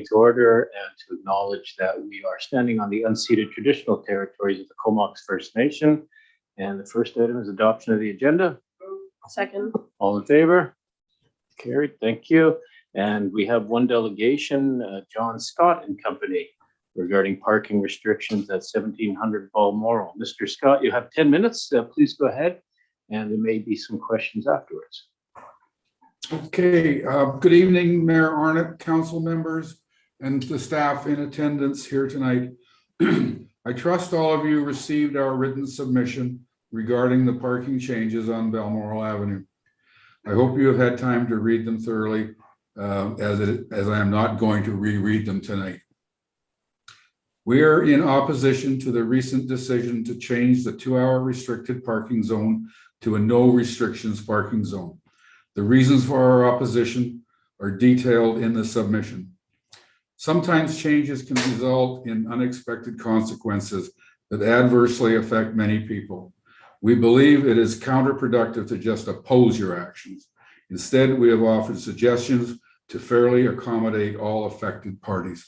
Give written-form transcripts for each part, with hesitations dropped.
to order and to acknowledge that we are standing on the unceded traditional territories of the Comox First Nation. And the first item is adoption of the agenda. Second. All in favor? Carried, thank you. And we have one delegation, John Scott and Company, regarding parking restrictions at 1700 Belmoral. Mr. Scott, you have 10 minutes. Please go ahead. And there may be some questions afterwards. Okay, good evening, Mayor Arnott, council members, and the staff in attendance here tonight. I trust all of you received our written submission regarding the parking changes on Belmoral Avenue. I hope you have had time to read them thoroughly, as I am not going to reread them tonight. We are in opposition to the recent decision to change the 2-hour restricted parking zone to a no restrictions parking zone. The reasons for our opposition are detailed in the submission. Sometimes changes can result in unexpected consequences that adversely affect many people. We believe it is counterproductive to just oppose your actions. Instead, we have offered suggestions to fairly accommodate all affected parties.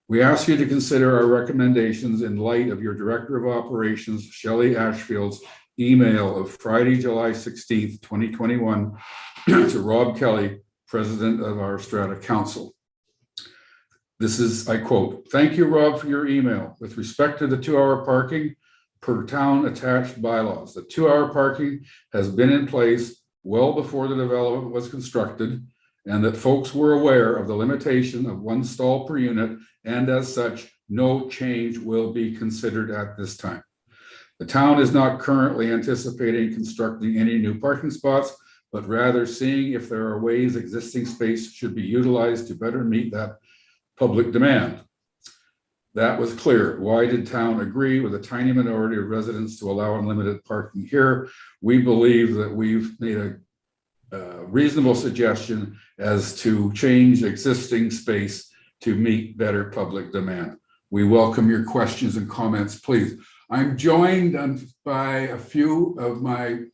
We ask you to consider our recommendations in light of your Director of Operations, Shelley Ashfield's email of Friday, July 16th, 2021 to Rob Kelly, President of our Strata Council. This is, I quote, "Thank you, Rob, for your email. With respect to the 2-hour parking per town attached bylaws, the 2-hour parking has been in place well before the development was constructed, and that folks were aware of the limitation of 1 stall per unit, and as such, no change will be considered at this time. The town is not currently anticipating constructing any new parking spots, but rather seeing if there are ways existing space should be utilized to better meet that public demand." That was clear. Why did town agree with a tiny minority of residents to allow unlimited parking here? We believe that we've made a reasonable suggestion as to change existing space to meet better public demand. We welcome your questions and comments, please. I'm joined by a few of my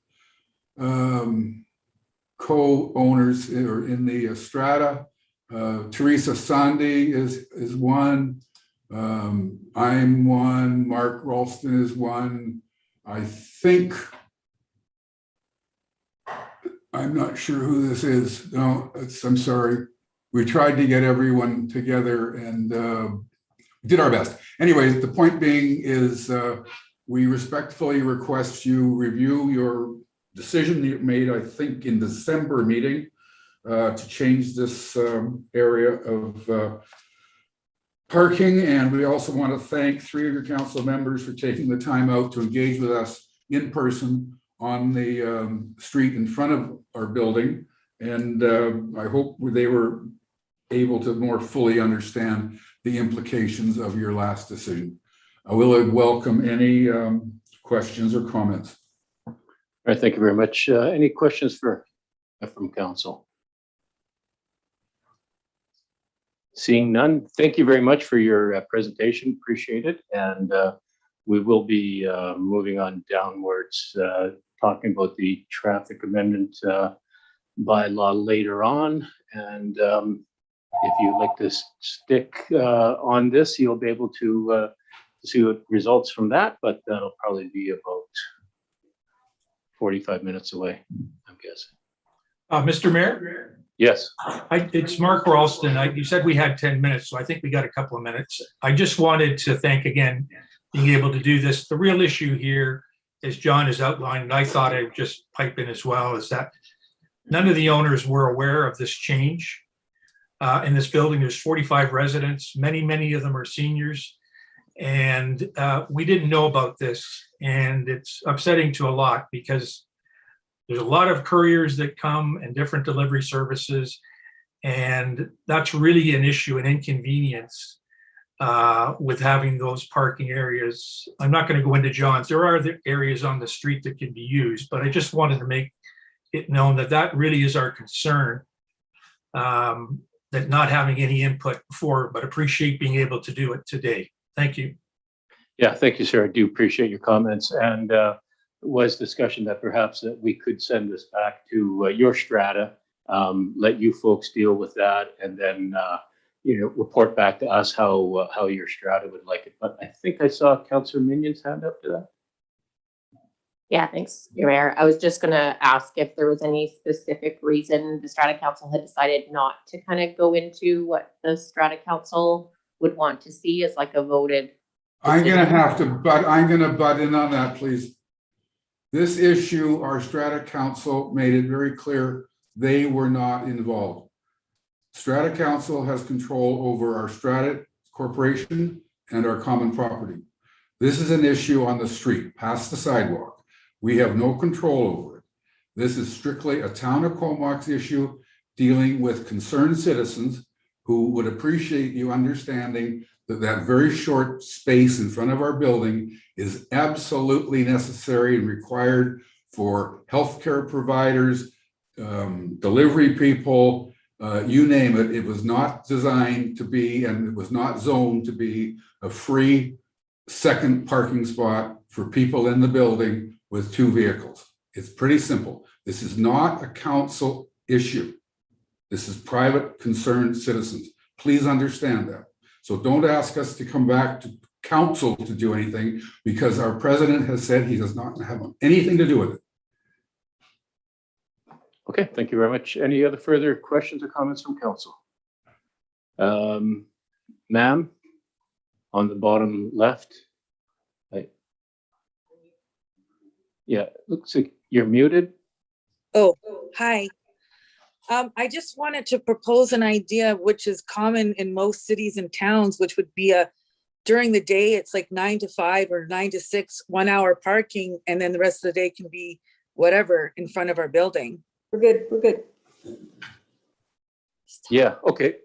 co-owners in the Strata. Teresa Sandi is one. I'm one. Mark Ralston is one. I think, I'm not sure who this is. No, I'm sorry. We tried to get everyone together and did our best. Anyways, the point being is we respectfully request you review your decision that you made, I think, in December meeting to change this area of parking. And we also want to thank 3 of your council members for taking the time out to engage with us in person on the street in front of our building. And I hope they were able to more fully understand the implications of your last decision. I will welcome any questions or comments. All right, thank you very much. Any questions from council? Seeing none, thank you very much for your presentation. Appreciate it. And we will be moving on downwards, talking about the traffic amendment bylaw later on. And if you'd like to stick on this, you'll be able to see what results from that, but that'll probably be about 45 minutes away, I'm guessing. Mr. Mayor? Yes. It's Mark Ralston. You said we had 10 minutes, so I think we got a couple of minutes. I just wanted to thank again being able to do this. The real issue here, as John has outlined, and I thought I would just pipe in as well, is that none of the owners were aware of this change. In this building, there's 45 residents. Many of them are seniors. And we didn't know about this. And it's upsetting to a lot because there's a lot of couriers that come and different delivery services. And that's really an issue, an inconvenience with having those parking areas. I'm not going to go into John's. There are other areas on the street that can be used, but I just wanted to make it known that that really is our concern. That not having any input before, but appreciate being able to do it today. Thank you. Yeah, thank you, sir. I do appreciate your comments. And was discussion that perhaps that we could send this back to your strata, let you folks deal with that, and then report back to us how your strata would like it. But I think I saw Councillor Minion's hand up to that. Yeah, thanks, Your Mayor. I was just gonna ask if there was any specific reason the Strata Council had decided not to kind of go into what the Strata Council would want to see as like a voted. I'm gonna butt in on that, please. This issue, our Strata Council made it very clear they were not involved. Strata Council has control over our Strata Corporation and our common property. This is an issue on the street, past the sidewalk. We have no control over it. This is strictly a town of Comox issue dealing with concerned citizens who would appreciate you understanding that that very short space in front of our building is absolutely necessary and required for healthcare providers, delivery people, you name it. It was not designed to be, and it was not zoned to be a free second parking spot for people in the building with 2 vehicles. It's pretty simple. This is not a council issue. This is private concerned citizens. Please understand that. So don't ask us to come back to council to do anything, because our president has said he does not have anything to do with it. Okay, thank you very much. Any other further questions or comments from council? Ma'am, on the bottom left. Yeah, looks like you're muted. Oh, hi. I just wanted to propose an idea which is common in most cities and towns, which would be during the day, it's like 9 to 5 or 9 to 6, 1 hour parking, and then the rest of the day can be whatever in front of our building. We're good. Yeah, okay.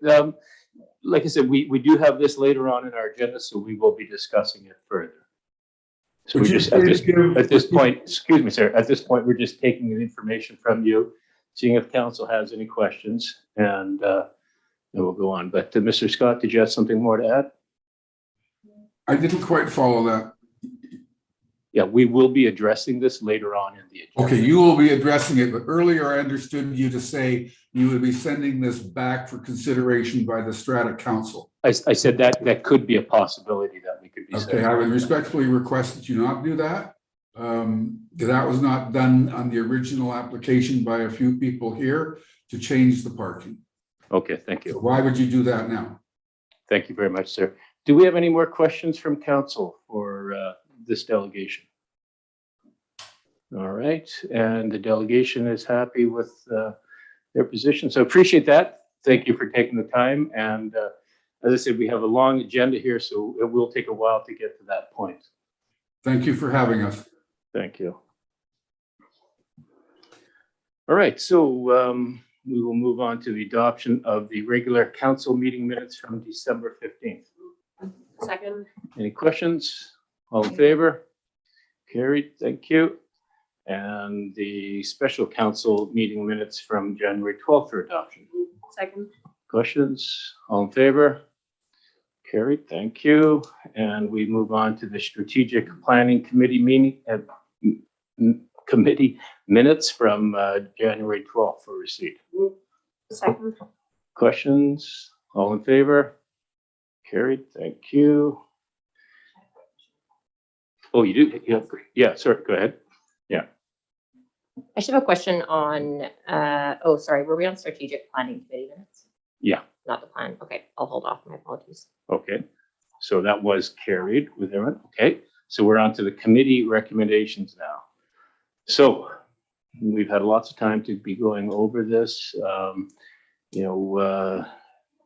Like I said, we do have this later on in our agenda, so we will be discussing it further. So we just at this point, excuse me, sir, at this point, we're just taking the information from you, seeing if council has any questions, and then we'll go on. But Mr. Scott, did you have something more to add? I didn't quite follow that. Yeah, we will be addressing this later on in the agenda. Okay, you will be addressing it, but earlier I understood you to say you would be sending this back for consideration by the Strata Council. I said that could be a possibility that we could be Okay, saying. I would respectfully request that you not do that. That was not done on the original application by a few people here to change the parking. Okay, thank you. So why would you do that now? Thank you very much, sir. Do we have any more questions from council for this delegation? All right, and the delegation is happy with their position, so appreciate that. Thank you for taking the time, and as I said, we have a long agenda here, so it will take a while to get to that point. Thank you for having us. Thank you. All right, so we will move on to the adoption of the regular council meeting minutes from December 15th. Second. Any questions? All in favor? Carried, thank you. And the special council meeting minutes from January 12th for adoption. Second. Questions? All in favor? Carried, thank you. And we move on to the strategic planning committee meeting committee minutes from January 12th for receipt. Second. Questions? All in favor? Carried, thank you. Oh, you do? Yeah, sorry, go ahead. Yeah. I should have a question on, oh, sorry, were we on strategic planning committee minutes? Yeah. Not the plan. Okay, I'll hold off. My apologies. Okay, so that was carried with everyone. Okay, so we're on to the committee recommendations now. So we've had lots of time to be going over this.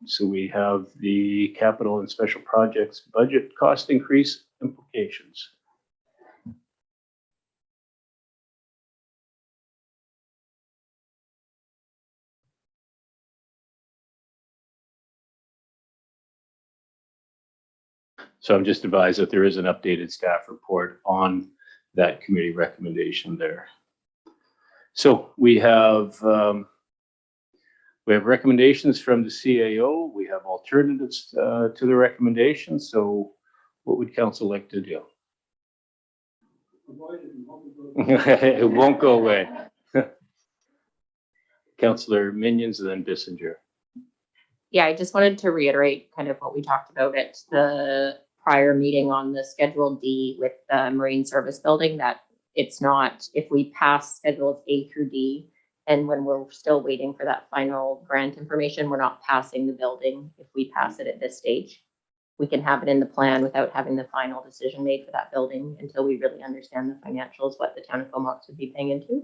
So we have the capital and special projects budget cost increase implications. So I'm just advised that there is an updated staff report on that committee recommendation there. So we have recommendations from the CAO. We have alternatives to the recommendations. So what would council like to do? It won't go away. Councillor Minions and then Bissinger. Yeah, I just wanted to reiterate kind of what we talked about at the prior meeting on the Schedule D with the Marine Service Building, that it's not, if we pass Schedules A through D, and when we're still waiting for that final grant information, we're not passing the building if we pass it at this stage. We can have it in the plan without having the final decision made for that building until we really understand the financials, what the town of Comox would be paying into.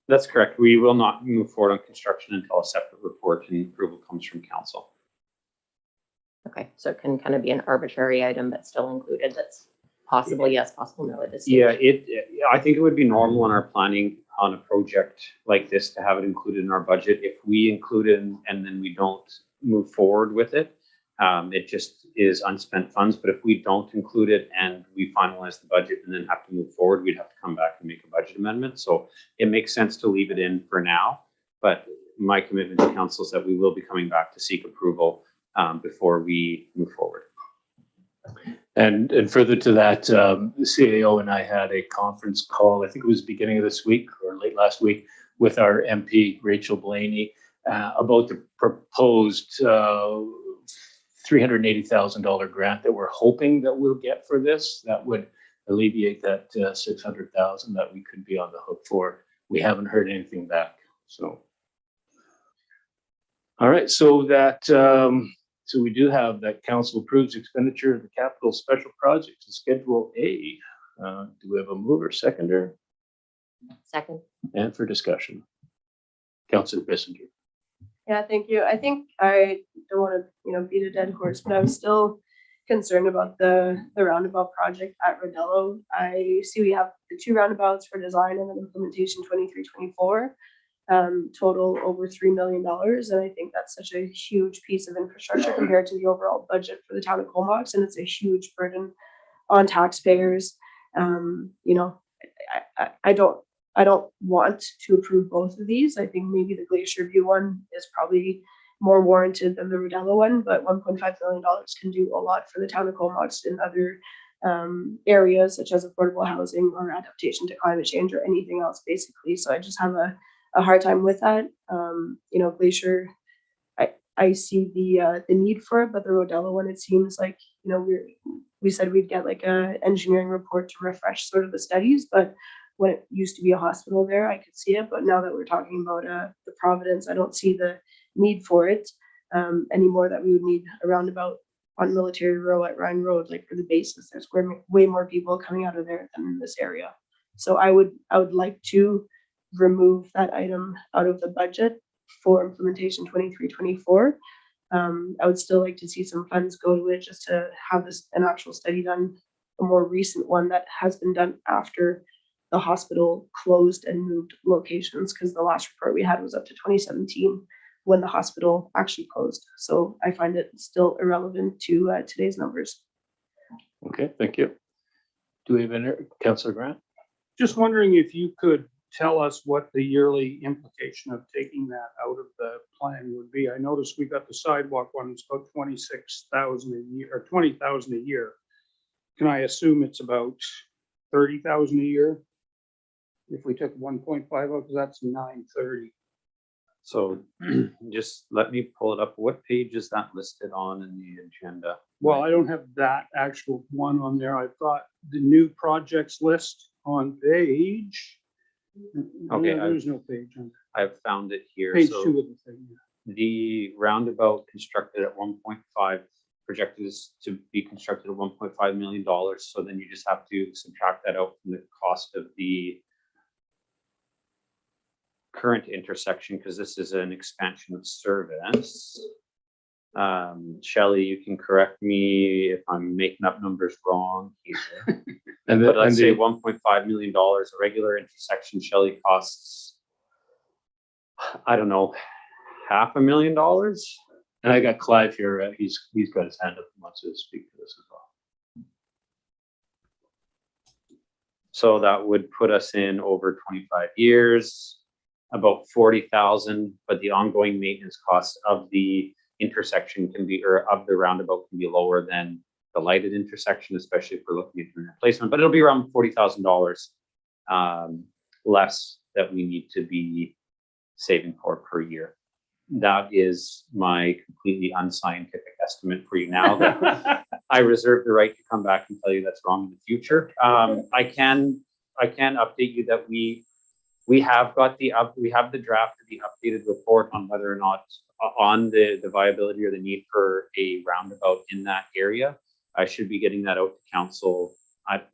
That's correct. We will not move forward on construction until a separate report and approval comes from council. Okay, so it can kind of be an arbitrary item, but still included. That's possible yes, possible no at this stage. Yeah, I think it would be normal in our planning on a project like this to have it included in our budget. If we include it and then we don't move forward with it, it just is unspent funds. But if we don't include it and we finalize the budget and then have to move forward, we'd have to come back and make a budget amendment. So it makes sense to leave it in for now. But my commitment to council is that we will be coming back to seek approval before we move forward. And further to that, the CAO and I had a conference call, I think it was beginning of this week or late last week, with our MP, Rachel Blaney, about the proposed $380,000 grant that we're hoping that we'll get for this. That would alleviate that $600,000 that we could be on the hook for. We haven't heard anything back. So, all right, so that so we do have that council approves expenditure of the capital special projects in Schedule A. Do we have a mover, seconder, Second. and for discussion? Councillor Bissinger. Yeah, thank you. I think I don't want to, beat a dead horse, but I'm still concerned about the roundabout project at Rodello. I see we have the 2 roundabouts for design and then implementation 23-24, total over $3 million. And I think that's such a huge piece of infrastructure compared to the overall budget for the town of Comox, and it's a huge burden on taxpayers. I don't want to approve both of these. I think maybe the Glacier View one is probably more warranted than the Rodello one, but $1.5 million can do a lot for the town of Comox in other areas such as affordable housing or adaptation to climate change or anything else, basically. So I just have a hard time with that. Glacier, I see the need for it, but the Rodello one, it seems like, we said we'd get like a engineering report to refresh sort of the studies, but when it used to be a hospital there, I could see it. But now that we're talking about the Providence, I don't see the need for it anymore, that we would need a roundabout on Military Row at Ryan Road, like for the bases. There's way more people coming out of there than in this area. So I would like to remove that item out of the budget for implementation 23-24. I would still like to see some funds go to it just to have an actual study done, a more recent one that has been done after the hospital closed and moved locations, because the last report we had was up to 2017 when the hospital actually closed. So I find it still irrelevant to today's numbers. Okay, thank you. Do we have any, Councillor Grant? Just wondering if you could tell us what the yearly implication of taking that out of the plan would be. I noticed we got the sidewalk one, it's about 26,000 a year, or 20,000 a year. Can I assume it's about 30,000 a year? If we took 1.5 out, because that's 930. So just let me pull it up. What page is that listed on in the agenda? Well, I don't have that actual one on there. I've got the new projects list on page. Okay, There's no page on I've found it here. page So 2 of the thing. the roundabout constructed at 1.5, projected is to be constructed at $1.5 million. So then you just have to subtract that out from the cost of the current intersection, because this is an expansion of service. Shelley, you can correct me if I'm making up numbers wrong here. But let's say $1.5 million, a regular intersection, Shelley, costs, I don't know, $500,000. And I got Clive here. He's got his hand up and wants to speak to this as well. So that would put us in over 25 years, about 40,000, but the ongoing maintenance costs of the intersection can be, or of the roundabout can be lower than the lighted intersection, especially if we're looking at doing replacement, but it'll be around $40,000 less that we need to be saving for per year. That is my completely unscientific estimate for you now. That I reserve the right to come back and tell you that's wrong in the future. I can update you that we have got we have the draft of the updated report on whether or not on the viability or the need for a roundabout in that area. I should be getting that out to council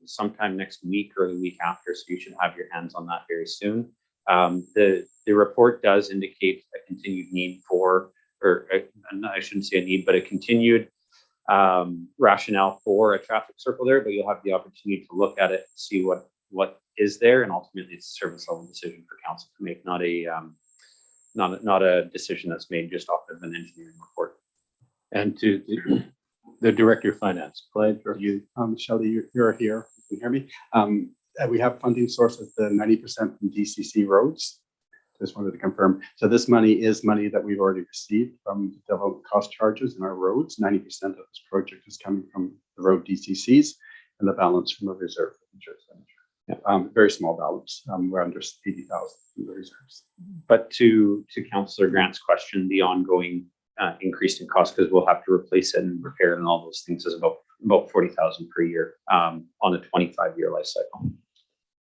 sometime next week or the week after, so you should have your hands on that very soon. The report does indicate a continued need for, I shouldn't say a need, but a continued rationale for a traffic circle there, but you'll have the opportunity to look at it, see what is there, and ultimately it's a service level decision for council to make, not a decision that's made just off of an engineering report. And to the Director of Finance, Clyde, or You, Shelley, you're here. You can hear me. We have funding sources, the 90% from DCC roads. Just wanted to confirm. So this money is money that we've already received from development cost charges in our roads. 90% of this project is coming from the road DCCs and the balance from a reserve. Very small balance. We're under 80,000 in the reserves. But to Councillor Grant's question, the ongoing increase in cost, because we'll have to replace it and repair it and all those things, is about 40,000 per year on a 25-year life cycle.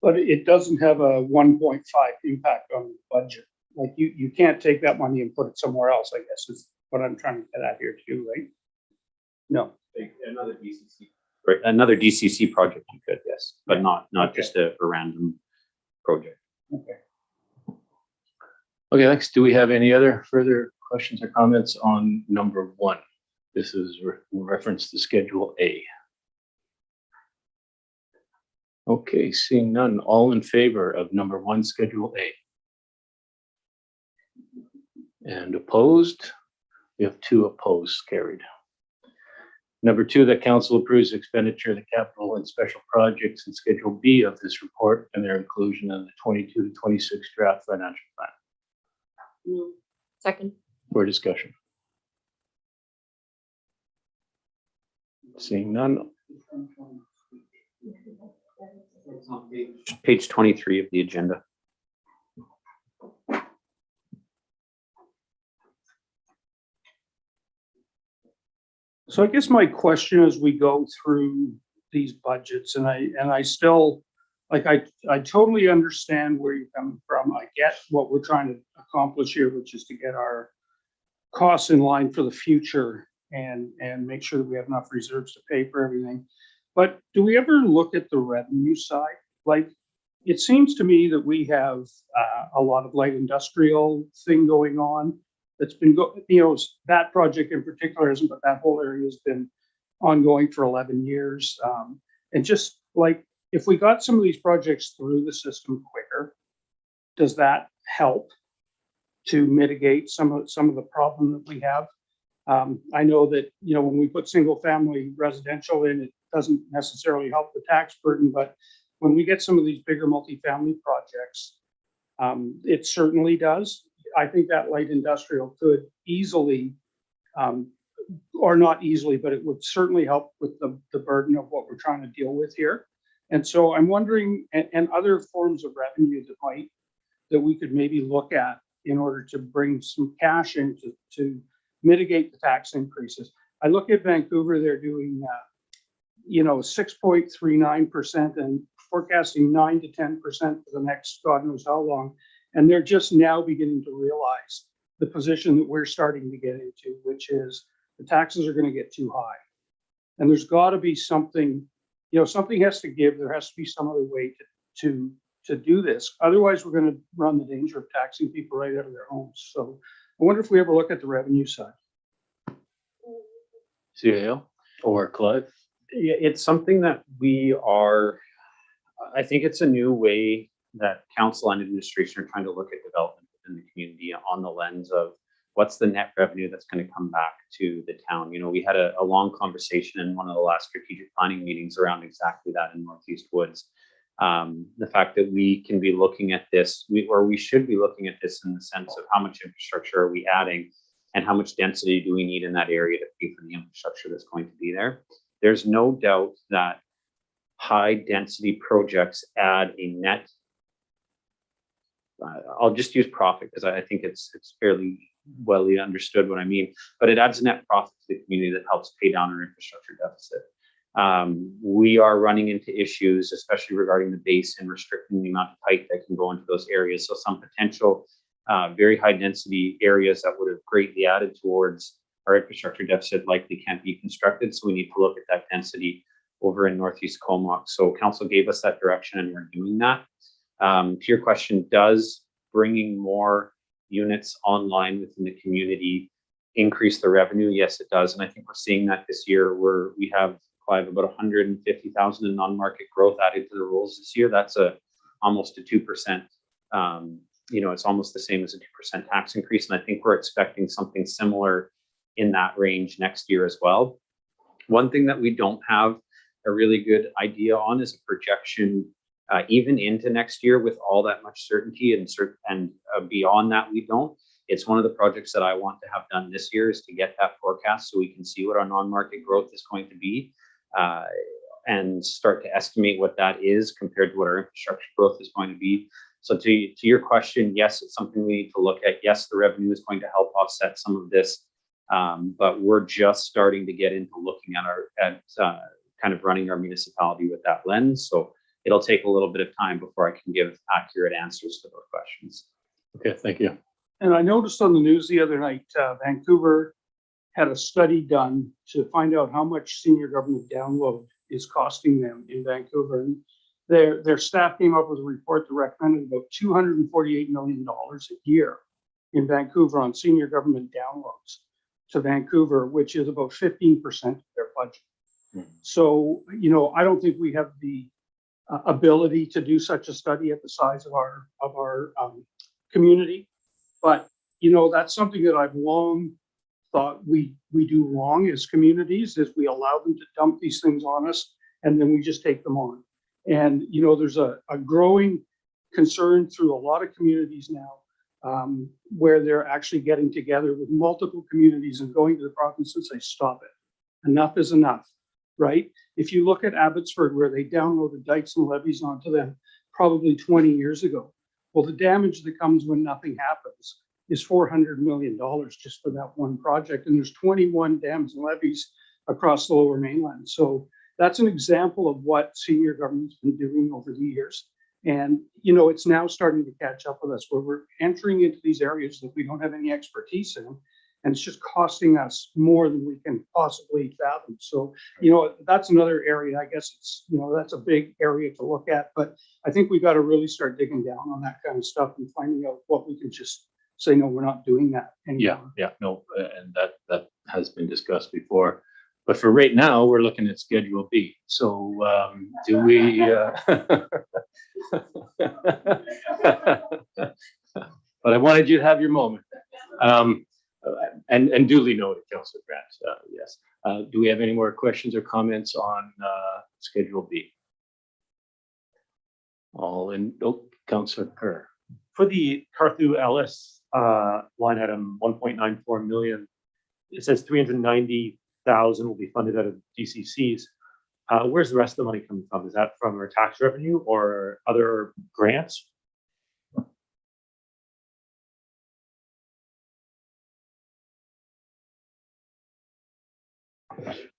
But it doesn't have a 1.5 impact on the budget. Like you can't take that money and put it somewhere else, I guess is what I'm trying to get at here too, right? No. Another DCC. Right, another DCC project you could, yes, but not just a random project. Okay. okay, next, do we have any other further questions or comments on number 1? This is reference to Schedule A. Okay, seeing none, all in favor of number 1, Schedule A? And opposed? We have 2 opposed, carried. Number 2, that council approves expenditure of the capital and special projects in Schedule B of this report and their inclusion in the 22 to 26 draft financial plan. Second. For discussion. Seeing none, Page 23 of the agenda. So I guess my question as we go through these budgets, and I still, like, I totally understand where you're coming from. I get what we're trying to accomplish here, which is to get our costs in line for the future and make sure that we have enough reserves to pay for everything. But do we ever look at the revenue side? Like, it seems to me that we have a lot of light industrial thing going on that's been, that project in particular isn't, but that whole area has been ongoing for 11 years. And just like, if we got some of these projects through the system quicker, does that help to mitigate some of the problem that we have? I know that, when we put single family residential in, it doesn't necessarily help the tax burden, but when we get some of these bigger multifamily projects, it certainly does. I think that light industrial could easily, or not easily, but it would certainly help with the burden of what we're trying to deal with here. And so I'm wondering, and other forms of revenue that we could maybe look at in order to bring some cash in to mitigate the tax increases. I look at Vancouver, they're doing 6.39% and forecasting 9 to 10% for the next God knows how long. And they're just now beginning to realize the position that we're starting to get into, which is the taxes are going to get too high. And there's got to be something, something has to give. There has to be some other way to do this. Otherwise, we're going to run the danger of taxing people right out of their homes. So I wonder if we ever look at the revenue side. CAO or Clive? Yeah, it's something that I think it's a new way that council and administration are trying to look at development within the community on the lens of what's the net revenue that's going to come back to the town. We had a long conversation in one of the last strategic planning meetings around exactly that in Northeast Woods. The fact that we can be looking at this, we should be looking at this in the sense of how much infrastructure are we adding and how much density do we need in that area to pay for the infrastructure that's going to be there. There's no doubt that high density projects add a net, I'll just use profit because I think it's fairly well understood what I mean, but it adds a net profit to the community that helps pay down our infrastructure deficit. We are running into issues, especially regarding the basin, restricting the amount of pipe that can go into those areas. So some potential very high density areas that would have greatly added towards our infrastructure deficit likely can't be constructed. So we need to look at that density over in Northeast Comox. So council gave us that direction and we're doing that. To your question, does bringing more units online within the community increase the revenue? Yes, it does. And I think we're seeing that this year where we have, Clive, about 150,000 in non-market growth added to the rolls this year. That's almost a 2%. It's almost the same as a 2% tax increase. And I think we're expecting something similar in that range next year as well. One thing that we don't have a really good idea on is a projection even into next year with all that much certainty and beyond that we don't. It's one of the projects that I want to have done this year is to get that forecast so we can see what our non-market growth is going to be and start to estimate what that is compared to what our infrastructure growth is going to be. So to your question, yes, it's something we need to look at. Yes, the revenue is going to help offset some of this, but we're just starting to get into looking at kind of running our municipality with that lens. So it'll take a little bit of time before I can give accurate answers to those questions. Okay, thank you. And I noticed on the news the other night, Vancouver had a study done to find out how much senior government download is costing them in Vancouver. And their staff came up with a report that recommended about $248 million a year in Vancouver on senior government downloads to Vancouver, which is about 15% of their budget. So, I don't think we have the ability to do such a study at the size of our community. But, that's something that I've long thought we do wrong as communities, is we allow them to dump these things on us and then we just take them on. And, there's a growing concern through a lot of communities now where they're actually getting together with multiple communities and going to the province and say, stop it. Enough is enough, right? If you look at Abbotsford, where they downloaded dikes and levees onto them probably 20 years ago, well, the damage that comes when nothing happens is $400 million just for that one project. And there's 21 dams and levees across the Lower Mainland. So that's an example of what senior government's been doing over the years. And, it's now starting to catch up with us where we're entering into these areas that we don't have any expertise in. And it's just costing us more than we can possibly fathom. So, that's another area, I guess it's, that's a big area to look at. But I think we got to really start digging down on that kind of stuff and finding out what we can just say, no, we're not doing that anymore. Yeah, no, and that has been discussed before. But for right now, we're looking at Schedule B. So do we? But I wanted you to have your moment. And duly noted, Councillor Grant. Yes. Do we have any more questions or comments on Schedule B? Councillor Kerr. For the Carthew Ellis line item 1.94 million, it says 390,000 will be funded out of DCCs. Where's the rest of the money coming from? Is that from our tax revenue or other grants?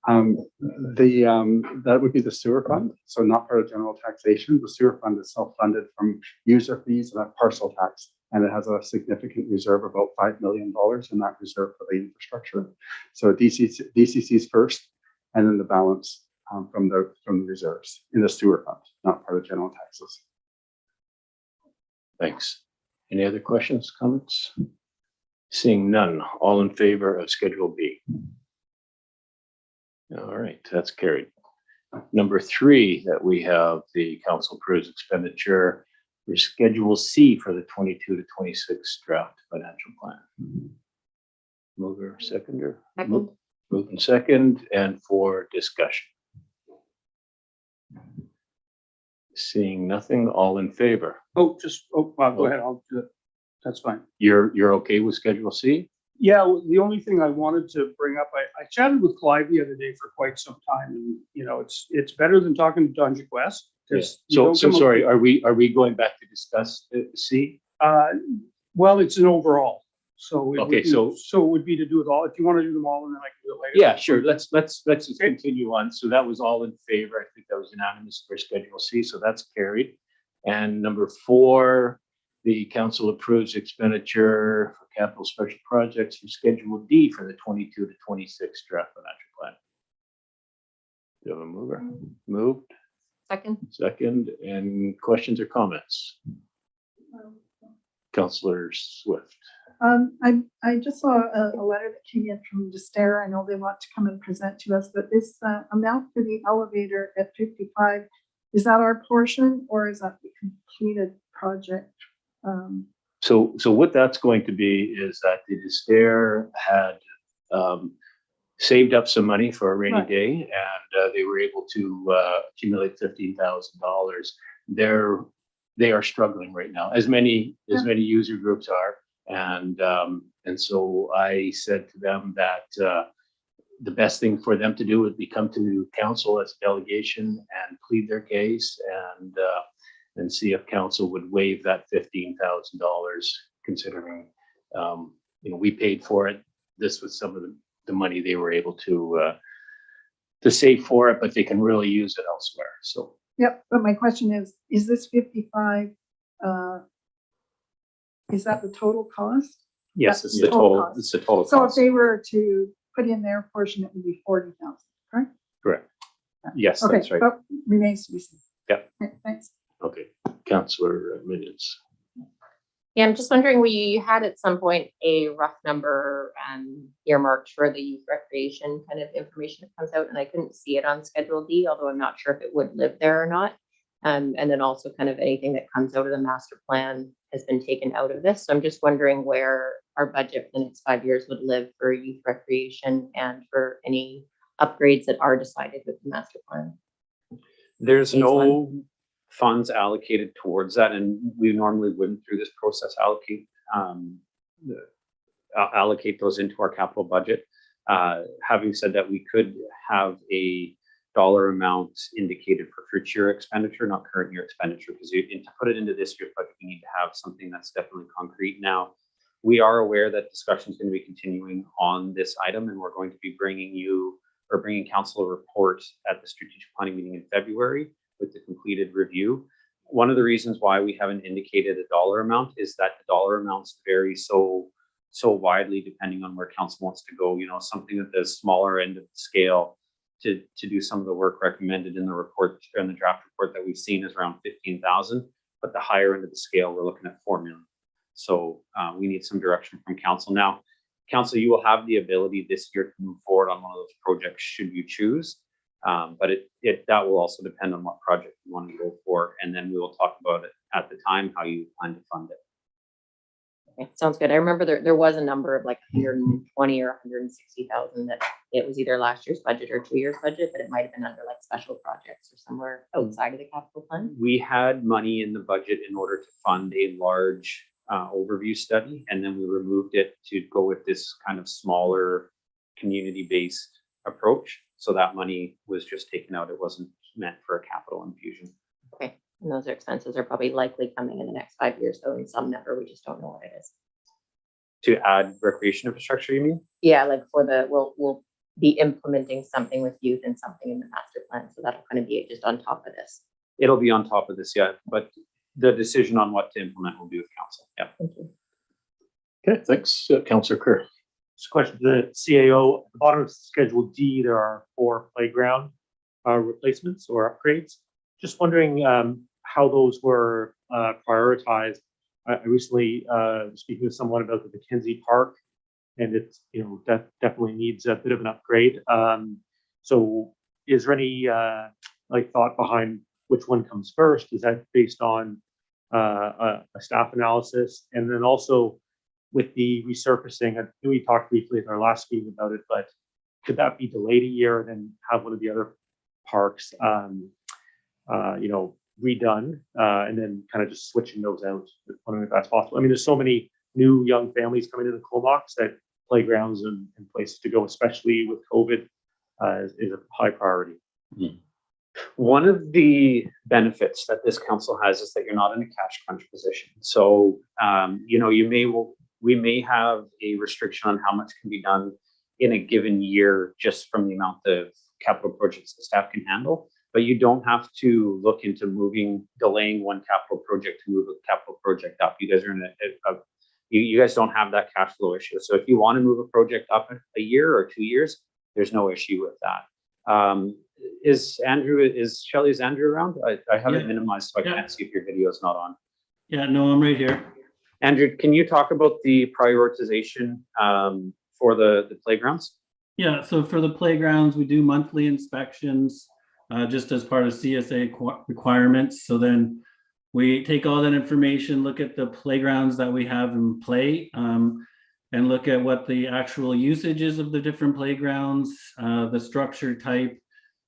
That would be the sewer fund, so not part of general taxation. The sewer fund is self-funded from user fees and that parcel tax, and it has a significant reserve, about $5 million in that reserve for the infrastructure. So DCC's first, and then the balance from the reserves in the sewer fund, not part of general taxes. Thanks. Any other questions, comments? Seeing none, all in favor of Schedule B? All right, that's carried. Number 3 that we have the council approves expenditure for Schedule C for the 22 to 26 draft financial plan. Mover, seconder? Second. Move in second, and for discussion. Seeing nothing, all in favor? Go ahead. I'll do it. That's fine. You're okay with Schedule C? Yeah, the only thing I wanted to bring up, I chatted with Clive the other day for quite some time, and it's better than talking to Don Jaquest. Yes. So sorry, are we going back to discuss C? Well, it's an overall. So. it would Okay, be- so- So it would be to do it all. If you want to do them all, and then I can do it later. Yeah, sure. Let's just continue on. So that was all in favor. I think that was unanimous for Schedule C, so that's carried. And number 4, the council approves expenditure for capital special projects for Schedule D for the 22 to 26 draft financial plan. Do you have a mover? Moved, Second? second, and questions or comments? Councillor Swift. I just saw a letter that came in from Destair. I know they want to come and present to us, but this amount for the elevator at 55, is that our portion or is that the completed project? So what that's going to be is that the Destair had saved up some money for a rainy Right. day, and they were able to accumulate $15,000. They are struggling right now, as many user groups are, and so I said to them that the best thing for them to do would be come to council as a delegation and plead their case, and see if council would waive that $15,000, considering we paid for it. This was some of the money they were able to save for it, but they can really use it elsewhere. So Yep, but my question is this 55, is that the total cost? Yes, That's it's the the total total, cost. it's the total So if cost. they were to put in their portion, it would be 40,000, correct? correct. Yes, Okay, that's right. but remains to be seen. Yeah. Okay, thanks. Okay, Councillor Minions. Yeah, I'm just wondering, we had at some point a rough number earmarked for the youth recreation kind of information that comes out, and I couldn't see it on Schedule D, although I'm not sure if it would live there or not. And then also kind of anything that comes out of the master plan has been taken out of this. So I'm just wondering where our budget for the next 5 years would live for youth recreation and for any upgrades that are decided with the master plan. There's Phase no funds allocated towards that, and we normally wouldn't through this process allocate those into our capital budget. Having said that, we could have a dollar amount indicated for future year expenditure, not current year expenditure, because to put it into this year's budget, we need to have something that's definitely concrete. Now, we are aware that discussion is going to be continuing on this item, and we're going to be bringing council a report at the strategic planning meeting in February with the completed review. One of the reasons why we haven't indicated a dollar amount is that the dollar amounts vary so widely depending on where council wants to go. Something at the smaller end of the scale to do some of the work recommended in the report, in the draft report that we've seen, is around 15,000, but the higher end of the scale, we're looking at 4 million. So we need some direction from council. Now, council, you will have the ability this year to move forward on one of those projects should you choose. But that will also depend on what project you want to go for, and then we will talk about it at the time, how you plan to fund it. Okay, sounds good. I remember there was a number of like 120 or 160,000 that it was either last year's budget or 2 years budget, but it might have been under like special projects or somewhere outside of the capital plan. We had money in the budget in order to fund a large overview study, and then we removed it to go with this kind of smaller community-based approach. So that money was just taken out. It wasn't meant for a capital infusion. Okay, and those expenses are probably likely coming in the next 5 years, though, in some number, we just don't know what it is. To add recreation infrastructure, you mean? Yeah, like we'll be implementing something with youth and something in the master plan, so that'll kind of be just on top of this. It'll be on top of this, yeah, but the decision on what to implement will be with council. Yeah. Thank you. Okay, thanks, Councillor Kerr. Just a question to the CAO. At the bottom of Schedule D, there are 4 playground replacements or upgrades. Just wondering how those were prioritized. I recently was speaking with someone about the Mackenzie Park, and it's that definitely needs a bit of an upgrade. So is there any thought behind which one comes first? Is that based on a staff analysis? And then also with the resurfacing, I think we talked briefly at our last meeting about it, but could that be delayed a year and then have one of the other parks redone and then kind of just switching those out? Wondering if that's possible. I mean, there's so many new young families coming into Comox that playgrounds and places to go, especially with COVID, is a high priority. Mm. One of the benefits that this council has is that you're not in a cash crunch position. So, you may we may have a restriction on how much can be done in a given year just from the amount of capital projects the staff can handle. But you don't have to look into delaying one capital project to move a capital project up. You guys are in you guys don't have that cash flow issue. So if you want to move a project up a year or 2 years, there's no issue with that. Is Andrew around? I have it minimized so I can't see if your video is not on. Yeah, no, I'm right here. Andrew, can you talk about the prioritization for the playgrounds? Yeah, so for the playgrounds, we do monthly inspections just as part of CSA requirements. So then we take all that information, look at the playgrounds that we have in play, and look at what the actual usage is of the different playgrounds, the structure type,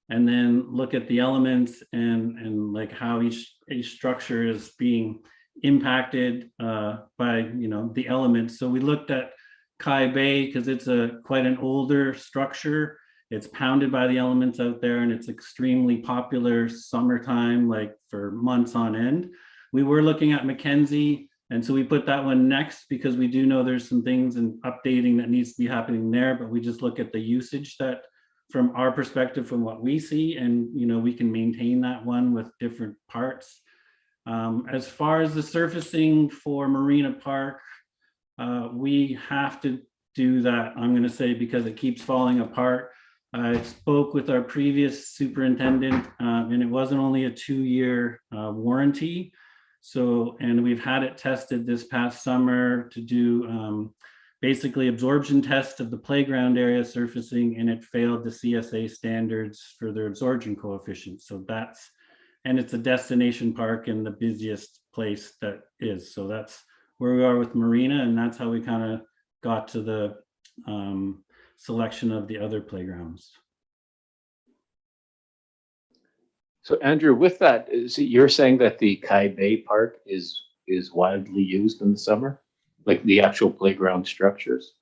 and then look at the elements and like how each structure is being impacted by the elements. So we looked at Kai Bay because it's quite an older structure. It's pounded by the elements out there, and it's extremely popular summertime, like for months on end. We were looking at Mackenzie, and so we put that one next because we do know there's some things and updating that needs to be happening there, but we just look at the usage that from our perspective, from what we see, and we can maintain that one with different parts. As far as the surfacing for Marina Park, we have to do that, I'm going to say, because it keeps falling apart. I spoke with our previous superintendent, and it wasn't only a 2-year warranty. So, and we've had it tested this past summer to do basically absorption test of the playground area surfacing, and it failed the CSA standards for their absorption coefficient. So and it's a destination park in the busiest place that is. So that's where we are with Marina, and that's how we kind of got to the selection of the other playgrounds. So Andrew, with that, you're saying that the Kai Bay Park is widely used in the summer, like the actual playground structures?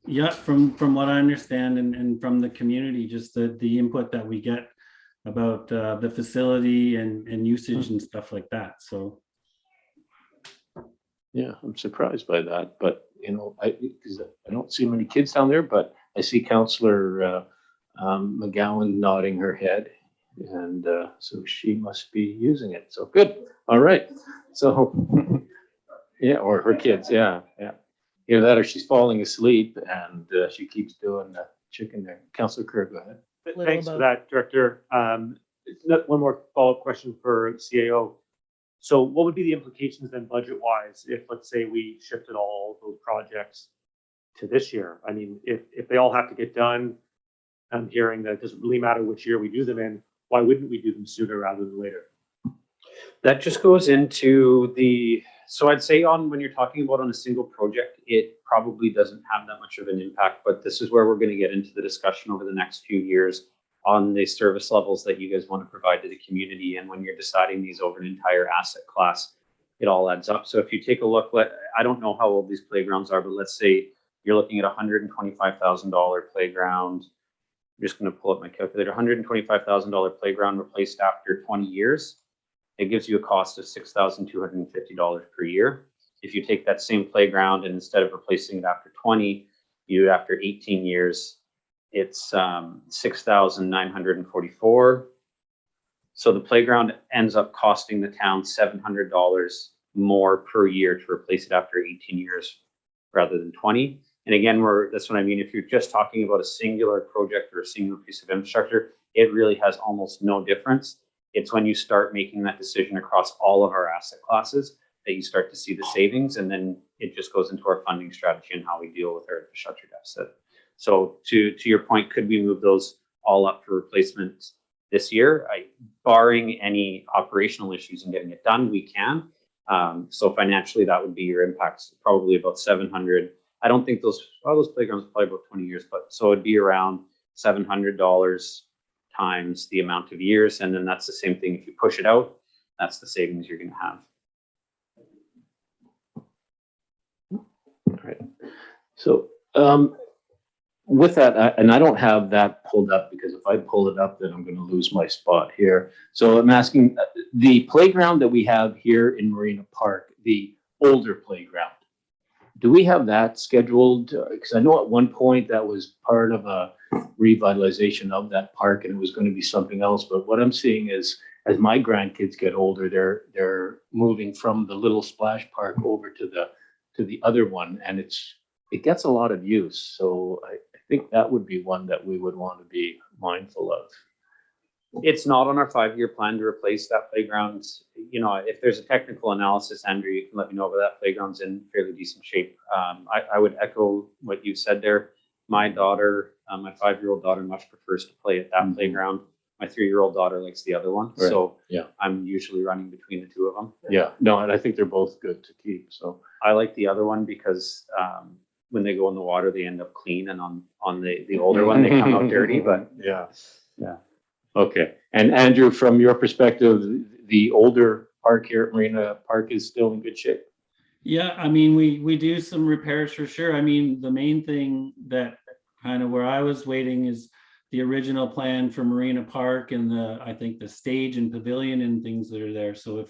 Yeah, from what I understand and from the community, just the input that we get about the facility and usage and stuff like that. So yeah, I'm surprised by that, but because I don't see many kids down there, but I see Councillor McGowan nodding her head, and so she must be using it. So good. All right. So yeah, or her kids. Yeah. Either that or she's falling asleep and she keeps doing the chicken there. Councillor Kerr, go ahead. Thanks for that, Director. One more follow-up question for CAO. So what would be the implications then budget-wise if, let's say, we shifted all those projects to this year? I mean, if they all have to get done, I'm hearing that it doesn't really matter which year we do them in. Why wouldn't we do them sooner rather than later? That just goes into so I'd say when you're talking about on a single project, it probably doesn't have that much of an impact, but this is where we're going to get into the discussion over the next few years on the service levels that you guys want to provide to the community. And when you're deciding these over an entire asset class, it all adds up. So if you take a look, I don't know how old these playgrounds are, but let's say you're looking at $125,000 playground. I'm just going to pull up my calculator. $125,000 playground replaced after 20 years. It gives you a cost of $6,250 per year. If you take that same playground and instead of replacing it after 20, you after 18 years, it's $6,944. So the playground ends up costing the town $700 more per year to replace it after 18 years rather than 20. And again, that's what I mean. If you're just talking about a singular project or a single piece of infrastructure, it really has almost no difference. It's when you start making that decision across all of our asset classes that you start to see the savings, and then it just goes into our funding strategy and how we deal with our infrastructure deficit. So to your point, could we move those all up for replacement this year? Barring any operational issues in getting it done, we can. So financially, that would be your impacts, probably about 700. I don't think those playgrounds are probably about 20 years, but so it'd be around $700 times the amount of years. And then that's the same thing. If you push it out, that's the savings you're going to have. All right. So with that, and I don't have that pulled up because if I pull it up, then I'm going to lose my spot here. So I'm asking the playground that we have here in Marina Park, the older playground. do we have that scheduled? Because I know at one point that was part of a revitalization of that park and it was going to be something else. But what I'm seeing is as my grandkids get older, they're moving from the little splash park over to the other one, and it gets a lot of use. So I think that would be one that we would want to be mindful of. It's not on our 5-year plan to replace that playground. You know, if there's a technical analysis, Andrew, you can let me know, but that playground's in fairly decent shape. I would echo what you said there. My daughter, my 5-year-old daughter much prefers to play at that playground. My 3-year-old daughter likes the other one. Right. So Yeah. I'm usually running between the two of them. Yeah, no, and I think they're both good to keep. So I like the other one because when they go in the water, they end up clean, and on the older one, they come out dirty. But yeah. yeah. Okay. And Andrew, from your perspective, the older park here at Marina Park is still in good shape? Yeah, I mean, we do some repairs for sure. I mean, the main thing that kind of where I was waiting is the original plan for Marina Park and I think the stage and pavilion and things that are there. So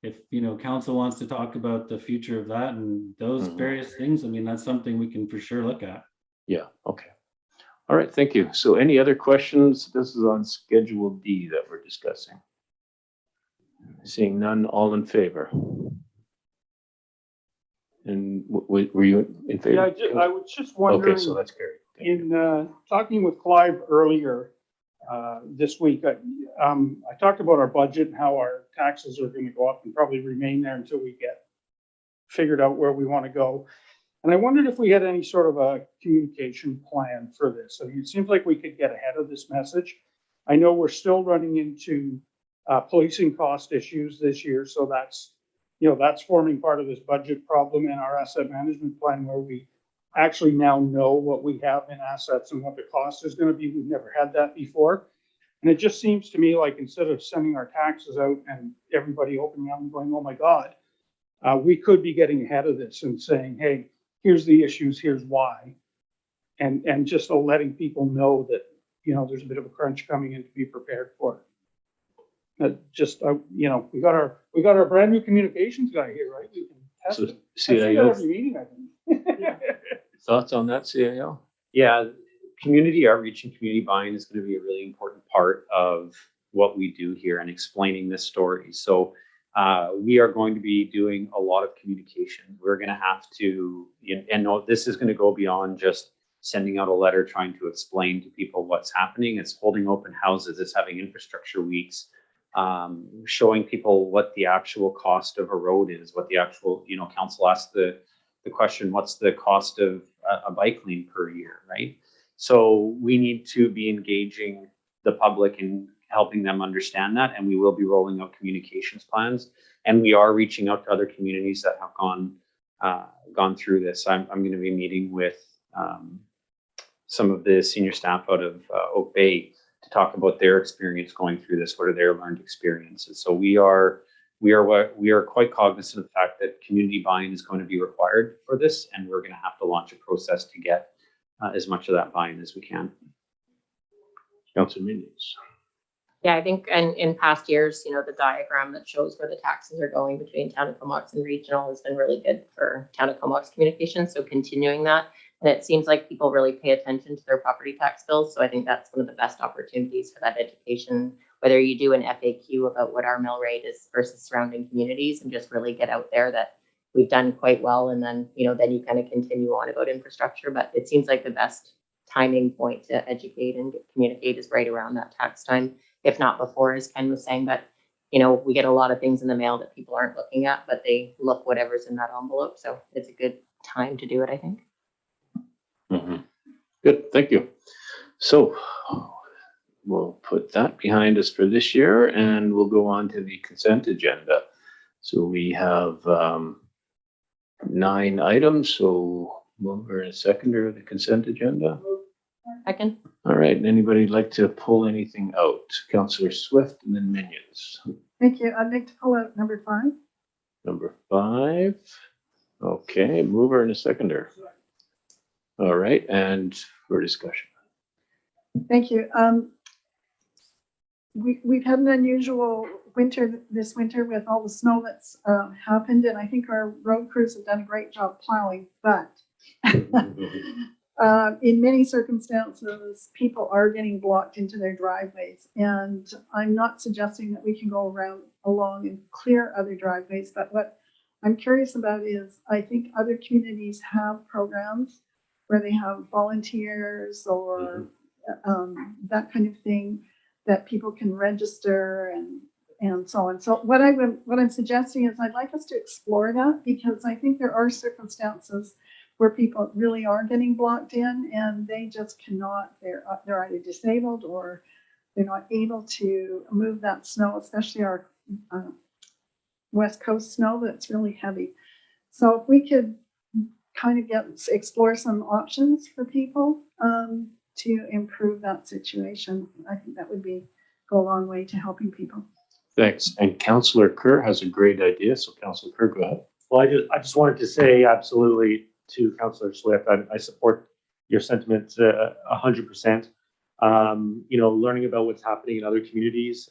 if you know, council wants to talk about the future of that and those various things, I mean, that's something we can for sure look at. Yeah, okay. All right, thank you. So any other questions? This is on Schedule D that we're discussing. Seeing none, all in favor? And were you in favor? Yeah, I was just wondering. Okay, so that's carried. In talking with Clive earlier this week, I talked about our budget and how our taxes are going to go up and probably remain there until we get figured out where we want to go. And I wondered if we had any sort of a communication plan for this. I mean, it seems like we could get ahead of this message. I know we're still running into policing cost issues this year, so that's forming part of this budget problem in our asset management plan, where we actually now know what we have in assets and what the cost is going to be. We've never had that before. And it just seems to me like instead of sending our taxes out and everybody opening up and going, oh my God, we could be getting ahead of this and saying, hey, here's the issues, here's why. And just letting people know that, there's a bit of a crunch coming in to be prepared for it. We got our brand new communications guy here, right? We can test So it. I say that CIO, every meeting, I think. thoughts on that, CIO? Yeah, community outreach and community buy-in is going to be a really important part of what we do here and explaining this story. So we are going to be doing a lot of communication. We're going to have to, and this is going to go beyond just sending out a letter trying to explain to people what's happening. It's holding open houses. It's having infrastructure weeks, showing people what the actual cost of a road is, what the actual, council asked the question, what's the cost of a bike lane per year, right? So we need to be engaging the public and helping them understand that, and we will be rolling out communications plans, and we are reaching out to other communities that have gone through this. I'm going to be meeting with some of the senior staff out of Oak Bay to talk about their experience going through this. What are their learned experiences? So we are quite cognizant of the fact that community buy-in is going to be required for this, and we're going to have to launch a process to get as much of that buy-in as we can. Councilor Minions. Yeah, I think in past years, the diagram that shows where the taxes are going between Town of Comox and Regional has been really good for Town of Comox communication. So continuing that, and it seems like people really pay attention to their property tax bills. So I think that's one of the best opportunities for that education, whether you do an FAQ about what our mill rate is versus surrounding communities, and just really get out there that we've done quite well. And then, then you kind of continue on about infrastructure. But it seems like the best timing point to educate and communicate is right around that tax time, if not before, as Ken was saying. But, we get a lot of things in the mail that people aren't looking at, but they look whatever's in that envelope. So it's a good time to do it, I think. Good, thank you. So we'll put that behind us for this year, and we'll go on to the consent agenda. So we have 9 items, so mover and seconder of the consent agenda. Second. All right, anybody like to pull anything out? Councillor Swift and then Minions. Thank you. I'd like to pull out number 5. Number 5. Okay, mover and a seconder. All right, and for discussion. Thank you. We've had an unusual this winter with all the snow that's happened, and I think our road crews have done a great job plowing, but in many circumstances, people are getting blocked into their driveways. And I'm not suggesting that we can go along and clear other driveways, but what I'm curious about is I think other communities have programs where they have volunteers or that kind of thing that people can register and so on. So what I'm suggesting is I'd like us to explore that, because I think there are circumstances where people really are getting blocked in and they just cannot, they're either disabled or they're not able to move that snow, especially our West Coast snow that's really heavy. So if we could kind of explore some options for people to improve that situation, I think that would go a long way to helping people. Thanks. And Councillor Kerr has a great idea. So Councillor Kerr, go ahead. Well, I just wanted to say absolutely to Councillor Swift, I support your sentiments 100%. Learning about what's happening in other communities.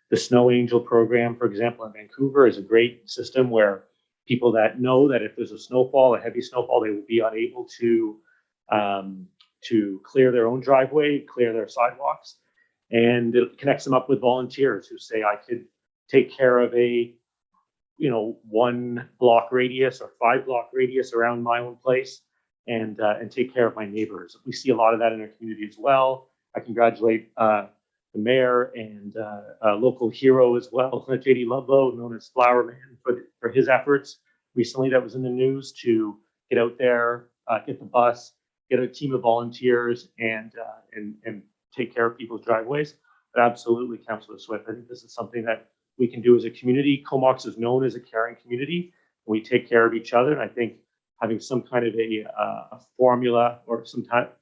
The Snow Angel program, for example, in Vancouver is a great system where people that know that if there's a heavy snowfall, they will be unable to clear their own driveway, clear their sidewalks. And it connects them up with volunteers who say, I could take care of a 1 block radius or 5 block radius around my own place and take care of my neighbors. We see a lot of that in our community as well. I congratulate the mayor and a local hero as well, JD Ludlow, known as Flower Man, for his efforts recently that was in the news to get out there, get the bus, get a team of volunteers and take care of people's driveways. But absolutely, Councillor Swift, I think this is something that we can do as a community. Comox is known as a caring community. We take care of each other. And I think having some kind of a formula or some type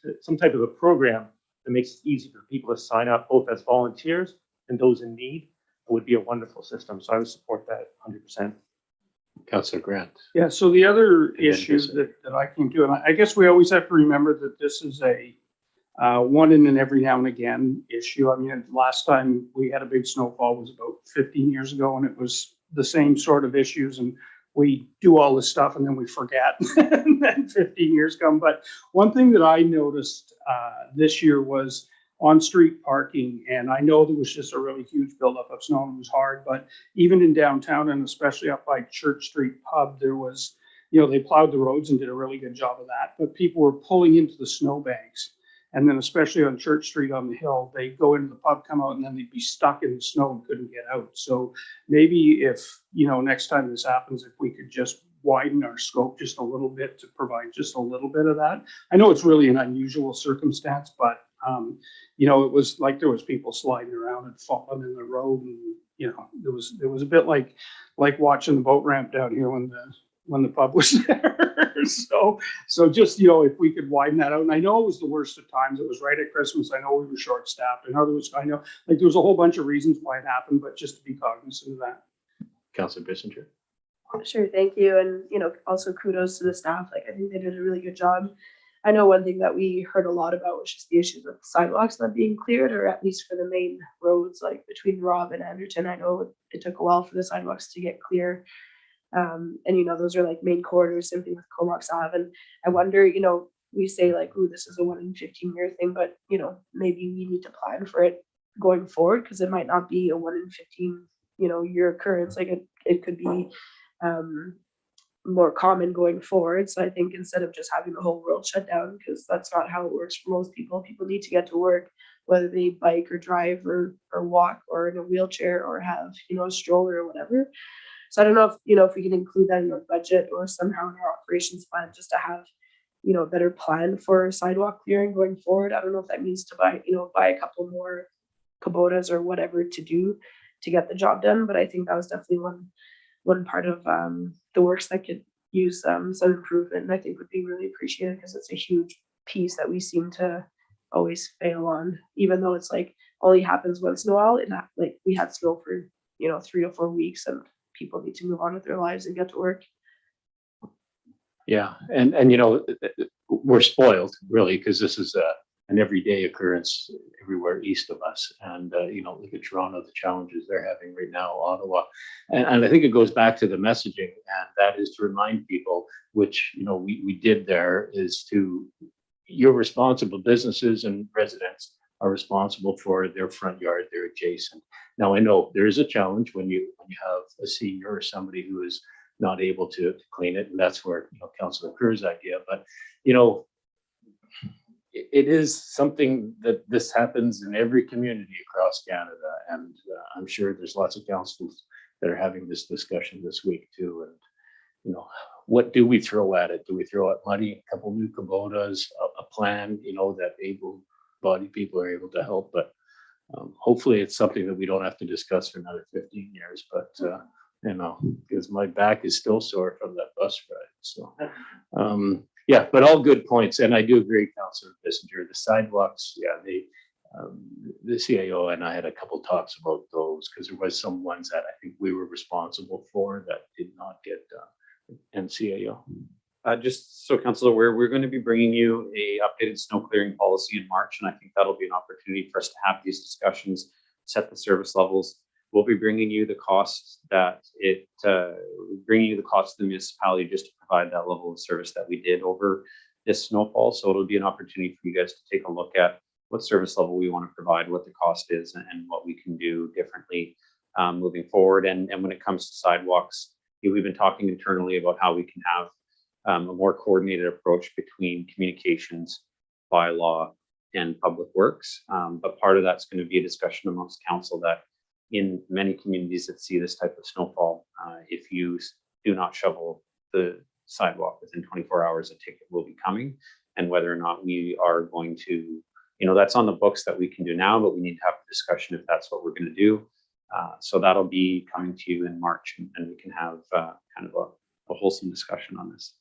of a program that makes it easy for people to sign up both as volunteers and those in need would be a wonderful system. So I would support that 100%. Councillor Grant. Yeah, so the other issue that I came to, and I guess we always have to remember that this is a one in an every now and again issue. I mean, last time we had a big snowfall was about 15 years ago, and it was the same sort of issues. And we do all this stuff and then we forget, and then 15 years come. But one thing that I noticed this year was on-street parking. And I know there was just a really huge buildup of snow and it was hard, but even in downtown and especially up by Church Street Pub, there was, they plowed the roads and did a really good job of that, but people were pulling into the snowbanks. And then especially on Church Street on the hill, they go into the pub, come out, and then they'd be stuck in the snow and couldn't get out. So maybe if, next time this happens, if we could just widen our scope just a little bit to provide just a little bit of that. I know it's really an unusual circumstance, but, it was like there was people sliding around and falling in the road. And, it was a bit like watching the boat ramp down here when the pub was there. So just, if we could widen that out. And I know it was the worst of times. It was right at Christmas. I know we were short staffed. I know there was a whole bunch of reasons why it happened, but just to be cognizant of that. Councillor Bissinger. Sure, thank you. And, also kudos to the staff. I think they did a really good job. I know one thing that we heard a lot about was just the issues with sidewalks not being cleared, or at least for the main roads, like between Rob and Anderton. I know it took a while for the sidewalks to get clear. And those are like main corridors, same thing with Comox Ave. And I wonder, we say ooh, this is a 1 in 15 year thing, but maybe we need to plan for it going forward, because it might not be a 1 in 15 year occurrence. It could be more common going forward. So I think instead of just having the whole world shut down, because that's not how it works for most people need to get to work, whether they bike or drive or walk or in a wheelchair or have a stroller or whatever. So I don't know if if we can include that in our budget or somehow in our operations plan, just to have a better plan for sidewalk clearing going forward. I don't know if that means to buy a couple more Kubotas or whatever to do to get the job done, but I think that was definitely one part of the works that could use some improvement, and I think would be really appreciated, because it's a huge piece that we seem to always fail on, even though it's only happens once in a while. We had snow for 3 or 4 weeks, and people need to move on with their lives and get to work. Yeah, and we're spoiled really, because this is an everyday occurrence everywhere east of us. And, look at Toronto, the challenges they're having right now, Ottawa. And I think it goes back to the messaging, and that is to remind people, which, we did there, is to, you're responsible, businesses and residents are responsible for their front yard, they're adjacent. Now, I know there is a challenge when you have a senior or somebody who is not able to clean it, and that's where, Councillor Kerr's idea, but, it is something that this happens in every community across Canada, and I'm sure there's lots of councils that are having this discussion this week too. And what do we throw at it? Do we throw at money, a couple new Kubotas, a plan, that able-bodied people are able to help? But hopefully, it's something that we don't have to discuss for another 15 years. But because my back is still sore from that bus ride. So. Yeah, but all good points, and I do agree, Councillor Bissinger. The sidewalks, the CAO and I had a couple talks about those, because there was some ones that I think we were responsible for that did not get done. And CAO. Just so Councillor, we're going to be bringing you a updated snow clearing policy in March, and I think that'll be an opportunity for us to have these discussions, set the service levels. We'll be bringing you the costs to the municipality just to provide that level of service that we did over this snowfall. So it'll be an opportunity for you guys to take a look at what service level we want to provide, what the cost is, and what we can do differently moving forward. And when it comes to sidewalks, we've been talking internally about how we can have a more coordinated approach between communications, bylaw, and public works. But part of that's going to be a discussion amongst council that in many communities that see this type of snowfall, if you do not shovel the sidewalk within 24 hours, a ticket will be coming. And whether or not we are going to, that's on the books that we can do now, but we need to have a discussion if that's what we're going to do. So that'll be coming to you in March, and we can have kind of a wholesome discussion on this.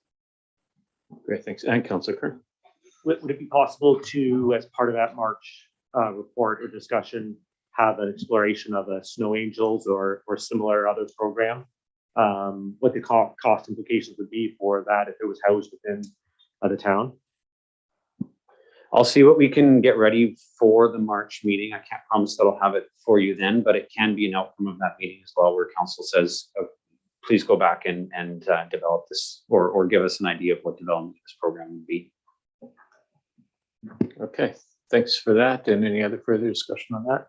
Great, thanks. And Councillor Kern. Would it be possible to, as part of that March report or discussion, have an exploration of a snow angels or similar other program? What the cost implications would be for that if it was housed within the town? I'll see what we can get ready for the March meeting. I can't promise that I'll have it for you then, but it can be an outcome of that meeting as well, where council says, please go back and develop this or give us an idea of what development of this program would be. Okay, thanks for that. And any other further discussion on that?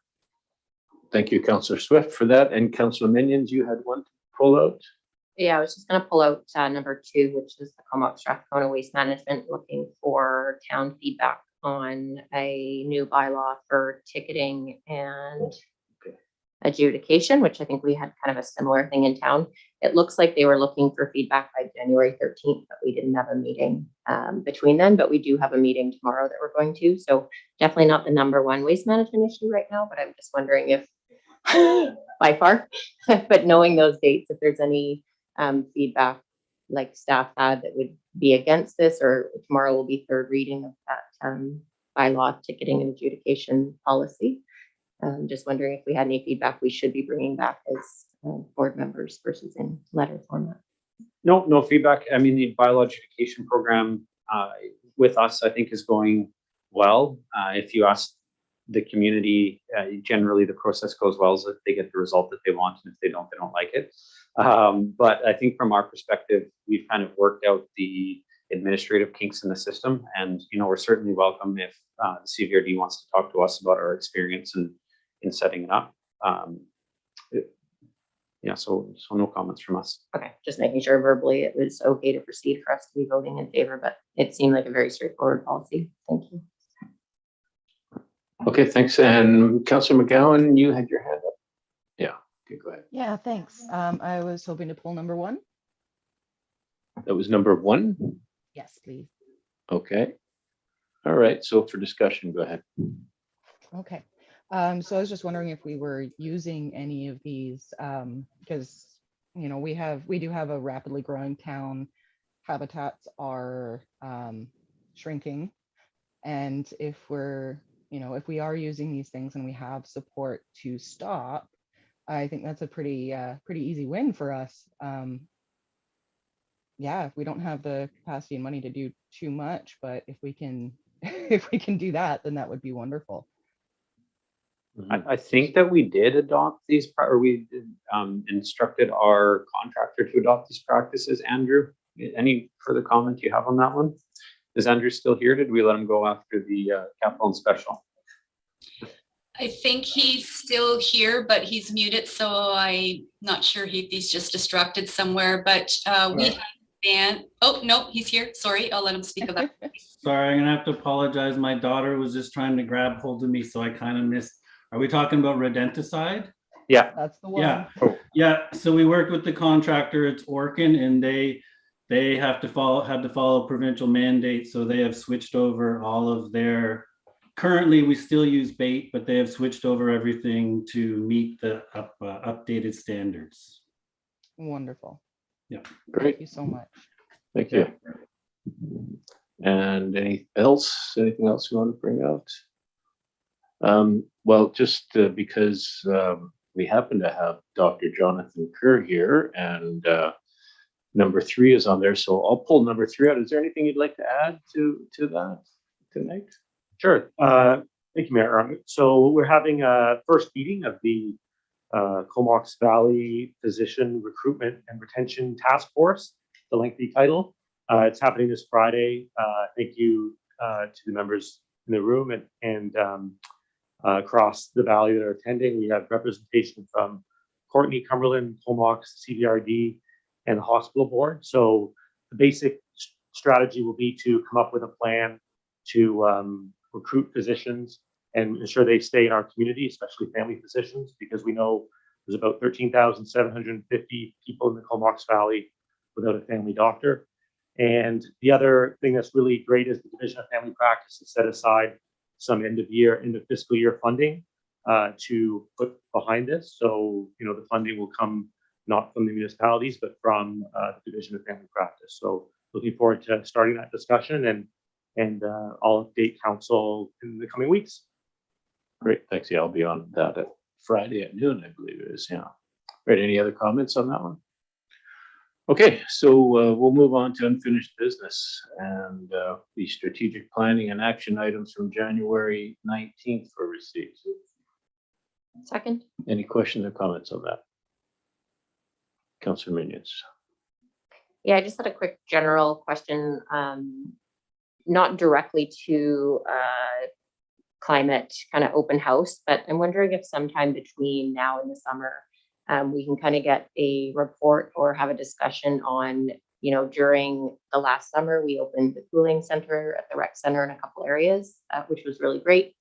Thank you, Councillor Swift, for that. And Councillor Minions, you had one to pull out? Yeah, I was just going to pull out number 2, which is the Comox Strathcona Waste Management, looking for town feedback on a new bylaw for ticketing and adjudication, which I think we had kind of a similar thing in town. It looks like they were looking for feedback by January 13th, but we didn't have a meeting between then, but we do have a meeting tomorrow that we're going to. So definitely not the number 1 waste management issue right now, but I'm just wondering if by far, but knowing those dates, if there's any feedback like staff had that would be against this, or tomorrow will be 3rd reading of that bylaw ticketing and adjudication policy. Just wondering if we had any feedback we should be bringing back as board members versus in letter format. No feedback. I mean, the bylaw adjudication program with us, I think, is going well. If you ask the community, generally the process goes well if they get the result that they want, and if they don't like it. But I think from our perspective, we've kind of worked out the administrative kinks in the system, and we're certainly welcome if the CVRD wants to talk to us about our experience in setting it up. So no comments from us. Okay, just making sure verbally it was okay to proceed for us to be voting in favor, but it seemed like a very straightforward policy. Thank you. Okay, thanks. And Councillor McGowan, you had your hand up. Yeah, okay, go ahead. Yeah, thanks. I was hoping to pull number 1. That was number 1? Yes, please. Okay. All right, so for discussion, go ahead. Okay. So I was just wondering if we were using any of these, because we do have a rapidly growing town. Habitats are shrinking, and if we are using these things and we have support to stop, I think that's a pretty easy win for us. If we don't have the capacity and money to do too much, but if we can if we can do that, then that would be wonderful. I think that we did adopt these, or we instructed our contractor to adopt these practices. Andrew, any further comment you have on that one? Is Andrew still here? Did we let him go after the capital and special? I think he's still here, but he's muted, so I'm not sure if he's just distracted somewhere, but we have Dan. Oh, no, he's here. Sorry, I'll let him speak about it. Sorry, I'm gonna have to apologize. My daughter was just trying to grab hold of me, so I kind of missed. Are we talking about rodenticide? Yeah. That's the one. Yeah, yeah. So we worked with the contractor, it's Orkin, and they had to follow provincial mandates. So they have switched over all of their, currently we still use bait, but they have switched over everything to meet the updated standards. Wonderful. Yeah. Great. Thank you so much. Thank you. And anything else you want to bring out? Well, just because we happen to have Dr. Jonathan Kerr here, and number 3 is on there, so I'll pull number 3 out. Is there anything you'd like to add to that tonight? Sure. Thank you, Mayor. So we're having a first meeting of the Comox Valley Physician Recruitment and Retention Task Force, the lengthy title. It's happening this Friday. Thank you to the members in the room and across the valley that are attending. We have representation from Courtney, Cumberland, Comox, CVRD, and the hospital board. So the basic strategy will be to come up with a plan to recruit physicians and ensure they stay in our community, especially family physicians, because we know there's about 13,750 people in the Comox Valley without a family doctor. And the other thing that's really great is the Division of Family Practice has set aside some end of fiscal year funding to put behind this. So, the funding will come not from the municipalities, but from the Division of Family Practice. So looking forward to starting that discussion, and I'll update council in the coming weeks. Great, thanks. Yeah, I'll be on that at Friday at noon, I believe it is. Yeah. Right. Any other comments on that one? Okay, so we'll move on to unfinished business and the strategic planning and action items from January 19th for receipt. Second. Any questions or comments on that? Councillor Minions. Yeah, I just had a quick general question, not directly to climate kind of open house, but I'm wondering if sometime between now and the summer, we can kind of get a report or have a discussion on, during the last summer, we opened the cooling center at the rec center in a couple areas, which was really great.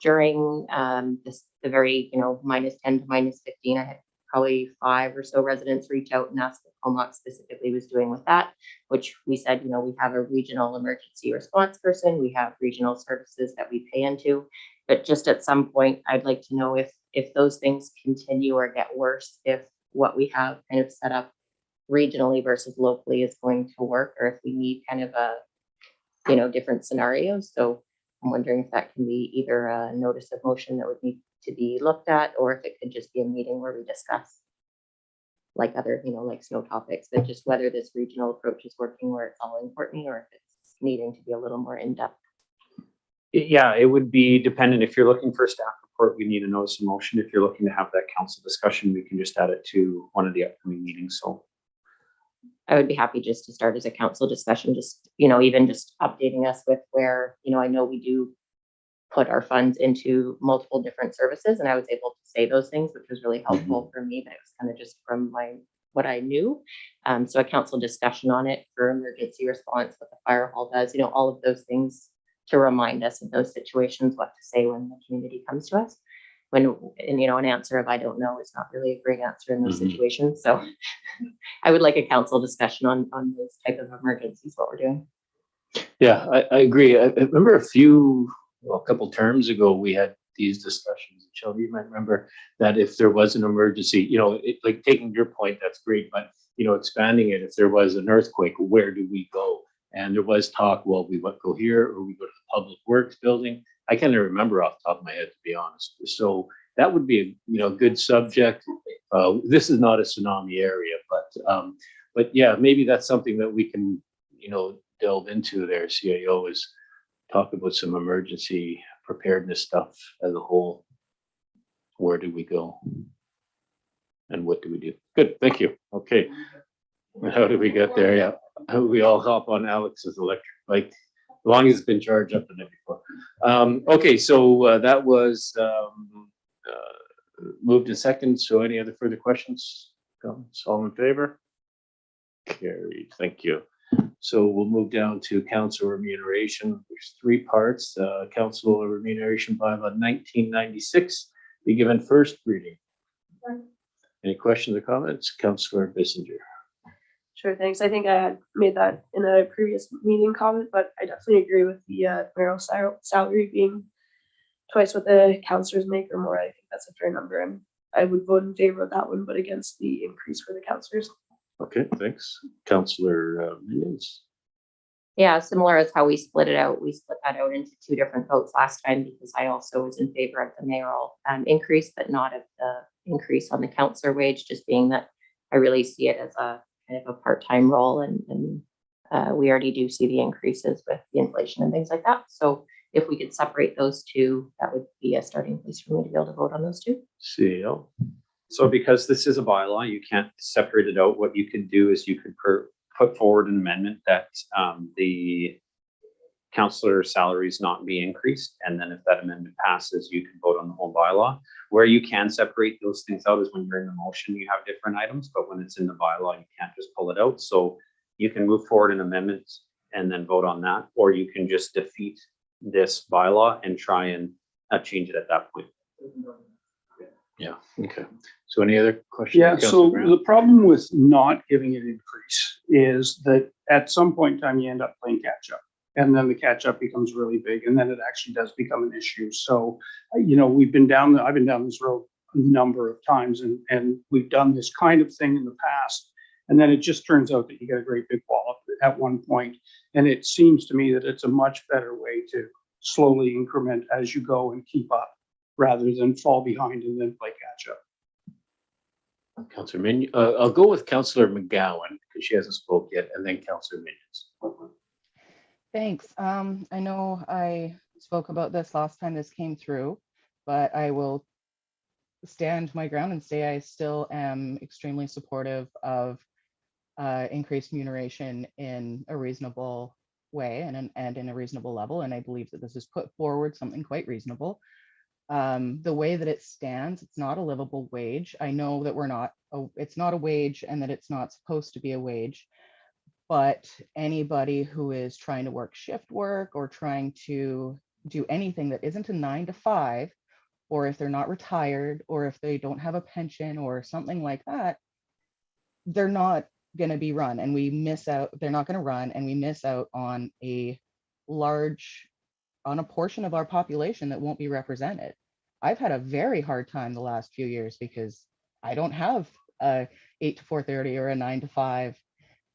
During the very, -10 to -15, I had probably 5 or so residents reach out and ask what Comox specifically was doing with that, which we said, we have a regional emergency response person, we have regional services that we pay into, but just at some point, I'd like to know if those things continue or get worse, if what we have kind of set up regionally versus locally is going to work, or if we need kind of a, different scenarios. So I'm wondering if that can be either a notice of motion that would need to be looked at, or if it could just be a meeting where we discuss like other, like snow topics, but just whether this regional approach is working where it's all important, or if it's needing to be a little more in-depth. Yeah, it would be dependent. If you're looking for a staff report, we need a notice of motion. If you're looking to have that council discussion, we can just add it to one of the upcoming meetings. So I would be happy just to start as a council discussion, just, even just updating us with where, I know we do put our funds into multiple different services, and I was able to say those things, which was really helpful for me, but it was kind of just from what I knew. So a council discussion on it for emergency response, what the fire hall does, all of those things to remind us of those situations, what to say when the community comes to us. An answer of I don't know is not really a great answer in those situations. So I would like a council discussion on those type of emergencies, what we're doing. Yeah, I agree. I remember a couple terms ago, we had these discussions. Shelby, you might remember that if there was an emergency, like taking your point, that's great, but expanding it, if there was an earthquake, where do we go? And there was talk, well, we go here or we go to the public works building. I can't even remember off the top of my head, to be honest. So that would be a good subject. This is not a tsunami area, but yeah, maybe that's something that we can delve into there. CAO is talk about some emergency preparedness stuff as a whole. where do we go? And what do we do? Good, thank you. Okay. How did we get there? Yeah, how we all hop on Alex's electric bike, as long as it's been charged up the night before. Okay, so that was moved to second. So any other further questions? Comments? All in favor? Carried. Thank you. So we'll move down to council remuneration. There's three parts. Council remuneration bylaw 1996 be given first reading. Any questions or comments? Councillor Bissinger. Sure, thanks. I think I had made that in a previous meeting comment, but I definitely agree with the mayoral salary being twice what the councillors make or more. I think that's a fair number, and I would vote in favor of that one, but against the increase for the councillors. Okay, thanks. Councillor Millions. Yeah, similar as how we split it out. We split that out into two different votes last time because I also was in favor of the mayoral increase, but not of the increase on the councillor wage, just being that I really see it as a kind of a part-time role, and we already do see the increases with the inflation and things like that. So if we could separate those two, that would be a starting place for me to be able to vote on those two. CEO. So because this is a bylaw, you can't separate it out. What you could do is you could put forward an amendment that the councillor salaries not be increased. And then if that amendment passes, you can vote on the whole bylaw. Where you can separate those things out is when you're in the motion, you have different items, but when it's in the bylaw, you can't just pull it out. So you can move forward an amendment and then vote on that, or you can just defeat this bylaw and try and change it at that point. Yeah, okay. So any other questions? Yeah, Councillor so Brown? the problem with not giving it increase is that at some point in time, you end up playing catch up. And then the catch up becomes really big, and then it actually does become an issue. So, you know, I've been down this road a number of times, and we've done this kind of thing in the past. And then it just turns out that you get a great big wallop at one point. And it seems to me that it's a much better way to slowly increment as you go and keep up, rather than fall behind and then play catch up. Councillor Minion. I'll go with Councillor McGowan because she hasn't spoke yet, and then Councillor Minions. Thanks. I know I spoke about this last time this came through, but I will stand my ground and say I still am extremely supportive of increased remuneration in a reasonable way and in a reasonable level. And I believe that this is put forward something quite reasonable. The way that it stands, it's not a livable wage. I know that it's not a wage and that it's not supposed to be a wage, but anybody who is trying to work shift work or trying to do anything that isn't a 9 to 5, or if they're not retired, or if they don't have a pension or something like that, they're not going to be run, and we miss out. They're not going to run, and we miss out on a portion of our population that won't be represented. I've had a very hard time the last few years because I don't have a 8 to 4:30 or a 9 to 5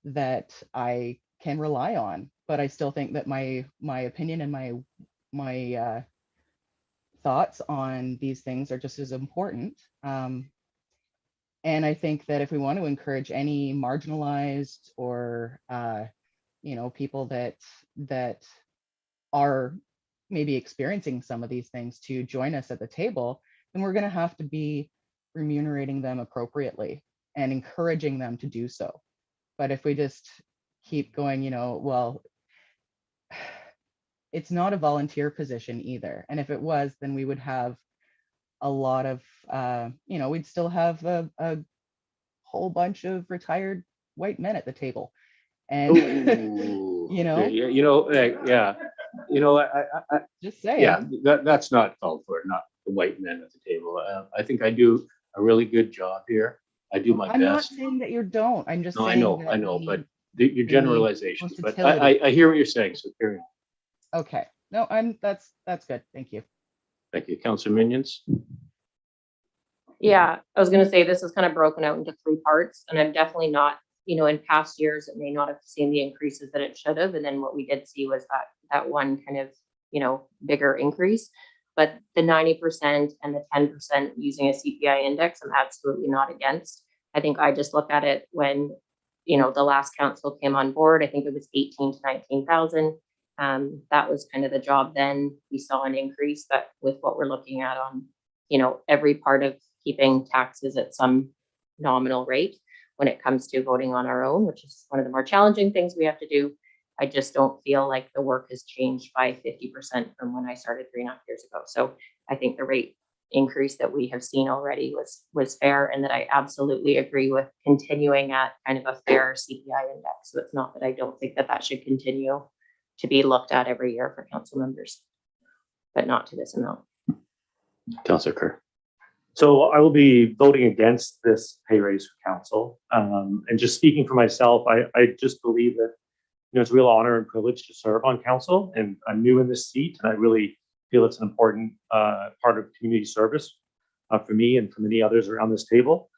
that I can rely on. But I still think that my opinion and my thoughts on these things are just as important. And I think that if we want to encourage any marginalized or people that are maybe experiencing some of these things to join us at the table, then we're going to have to be remunerating them appropriately and encouraging them to do so. But if we just keep going, well, it's not a volunteer position either. And if it was, then we would have a lot of, we'd still have a whole bunch of retired white men at the table. And, I just saying. Yeah, that's not called for, not the white men at the table. I think I do a really good job here. I do my best. I'm not saying that you don't. I'm just saying. I know, but your generalizations, but I hear what you're saying, so carry on. Okay. No, that's good. Thank you. Thank you. Councillor Minions. Yeah, I was going to say this is kind of broken out into three parts, and I'm definitely not, in past years, it may not have seen the increases that it should have. And then what we did see was that one kind of, bigger increase. But the 90% and the 10% using a CPI index, I'm absolutely not against. I think I just look at it when, the last council came on board. I think it was 18 to 19,000. That was kind of the job then. We saw an increase, but with what we're looking at on, every part of keeping taxes at some nominal rate when it comes to voting on our own, which is one of the more challenging things we have to do. I just don't feel like the work has changed by 50% from when I started 3.5 years ago. So I think the rate increase that we have seen already was fair, and that I absolutely agree with continuing at kind of a fair CPI index. So it's not that I don't think that should continue to be looked at every year for council members, but not to this amount. Councillor Kerr. So I will be voting against this pay raise for council. And just speaking for myself, I just believe that, it's a real honor and privilege to serve on council, and I'm new in this seat, and I really feel it's an important part of community service for me and for many others around this table.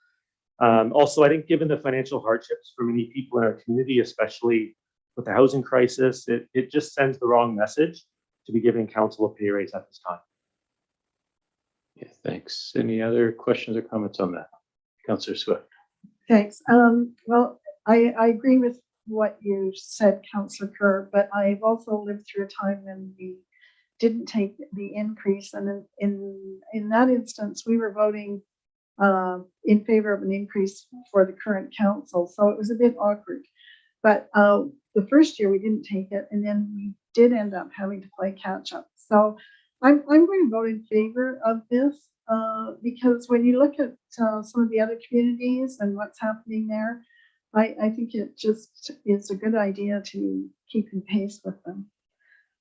Also, I think given the financial hardships for many people in our community, especially with the housing crisis, it just sends the wrong message to be giving council a pay raise at this time. Yeah, thanks. Any other questions or comments on that? Councillor Swift. Thanks. Well, I agree with what you said, Councillor Kerr, but I've also lived through a time when we didn't take the increase, and in that instance, we were voting in favor of an increase for the current council, so it was a bit awkward. But the first year we didn't take it, and then we did end up having to play catch up. So I'm going to vote in favor of this because when you look at some of the other communities and what's happening there, I think it just is a good idea to keep in pace with them.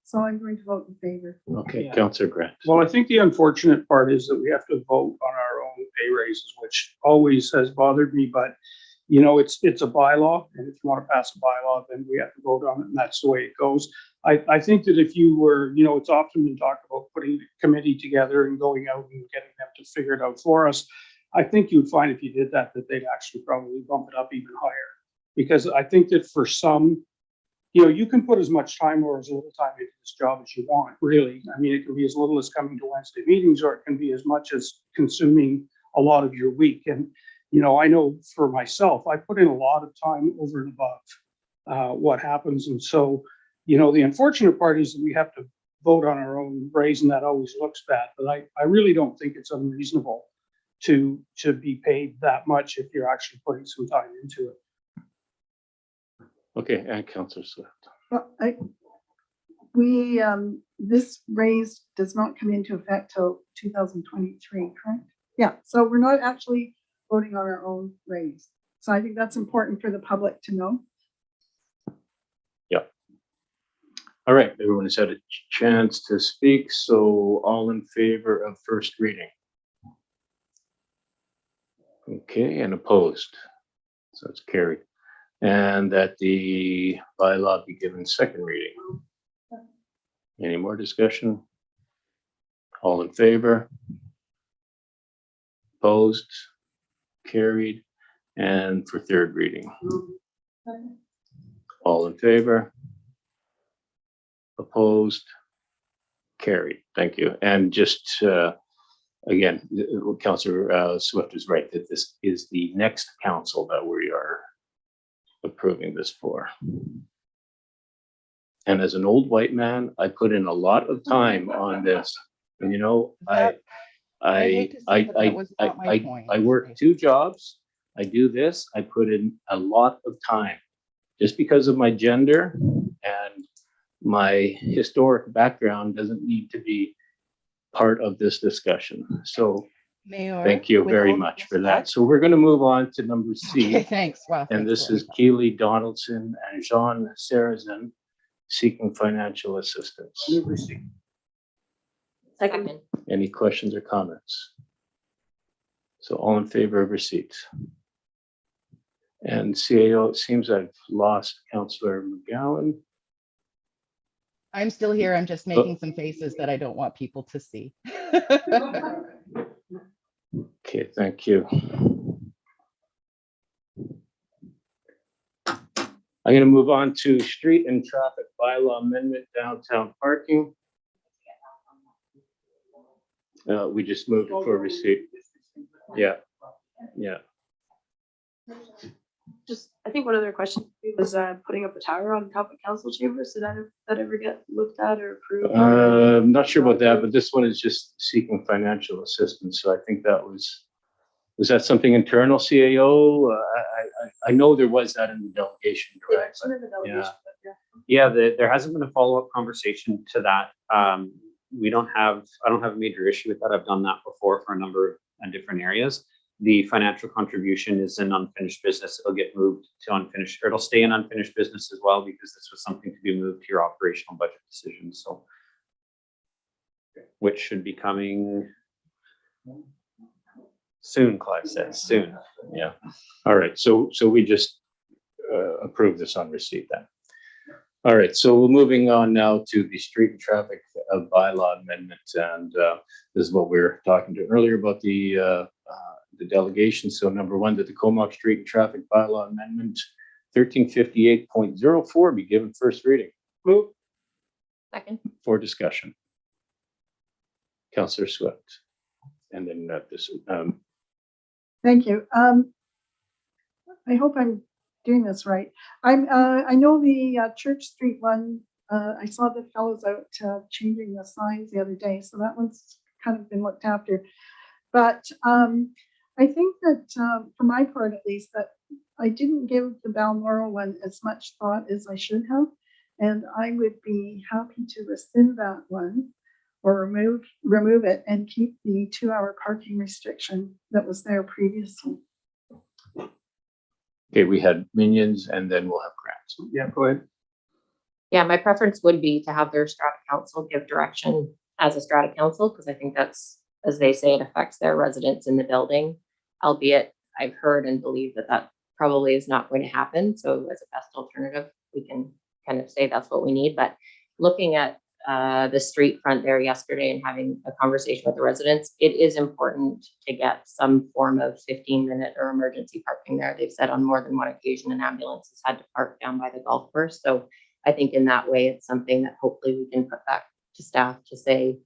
So I'm going to vote in favor. Okay, Councillor Grant. Well, I think the unfortunate part is that we have to vote on our own pay raises, which always has bothered me, but it's a bylaw, and if you want to pass a bylaw, then we have to vote on it, and that's the way it goes. I think that if you were, it's often been talked about putting a committee together and going out and getting them to figure it out for us. I think you'd find if you did that they'd actually probably bump it up even higher. Because I think that for some, you can put as much time or as little time into this job as you want, really. I mean, it can be as little as coming to Wednesday meetings, or it can be as much as consuming a lot of your week. And, I know for myself, I put in a lot of time over and above what happens. And so, the unfortunate part is that we have to vote on our own raise, and that always looks bad. But I really don't think it's unreasonable to be paid that much if you're actually putting some time into it. Okay, and Councillor Swift. Well, this raise does not come into effect till 2023, correct? Yeah, so we're not actually voting on our own raise. So I think that's important for the public to know. Yeah. All right, everyone has had a chance to speak, so all in favor of first reading? Okay, and opposed? So it's carried. And that the bylaw be given second reading. Any more discussion? All in favor? Opposed? Carried. And for third reading? All in favor? Opposed? Carried. Thank you. And just again, Councillor Swift is right that this is the next council that we are approving this for. And as an old white man, I put in a lot of time on this. And I work 2 jobs. I do this. I put in a lot of time just because of my gender and my historic background doesn't need to be part of this discussion. So Mayor, thank you with very all much due for that. respect- So we're going to move on to number C. Okay, thanks. Wow. And thanks this for is Keely Donaldson and Jean Sarrazin seeking financial assistance. Second. Any questions or comments? So all in favor of receipt? And CAO, it seems I've lost Councillor McGowan. I'm still here. I'm just making some faces that I don't want people to see. Okay, thank you. I'm going to move on to street and traffic bylaw amendment, downtown parking. We just moved it for receipt. Yeah, yeah. Just, I think one other question was putting up a tower on top of council chambers. Did that ever get looked at or approved? I'm not sure about that, but this one is just seeking financial assistance. So I think that was that something internal, CAO? I know there was that in the delegation, Yeah, correct? it's under the delegation, Yeah. but yeah. Yeah, there hasn't been a follow-up conversation to that. I don't have a major issue with that. I've done that before for a number of different areas. The financial contribution is in unfinished business. It'll get moved to unfinished, or it'll stay in unfinished business as well, because this was something to be moved to your operational budget decisions. So, which should be coming soon, Clive says, soon. Yeah. All right. So we just approve this on receipt then. All right. So we're moving on now to the street and traffic bylaw amendment. And this is what we were talking to earlier about the delegation. So number one, that the Comox street and traffic bylaw amendment 1358.04 be given first reading. Move. Second. For discussion. Councillor Swift. And then Thank you. I hope I'm doing this right. I know the Church Street one, I saw the fellows out changing the signs the other day, so that one's kind of been looked after. But I think that for my part at least, that I didn't give the Belmoral one as much thought as I should have. And I would be happy to rescind that one or remove it and keep the 2-hour parking restriction that was there previously. okay, we had minions and then we'll have grants. Yeah, go ahead. Yeah, my preference would be to have their strata council give direction as a strata council, because I think that's, as they say, it affects their residents in the building, albeit I've heard and believe that that probably is not going to happen. So as a best alternative, we can kind of say that's what we need. But looking at the street front there yesterday and having a conversation with the residents, it is important to get some form of 15-minute or emergency parking there. They've said on more than one occasion an ambulance has had to park down by the golf course. So I think in that way, it's something that hopefully we can put back to staff to say,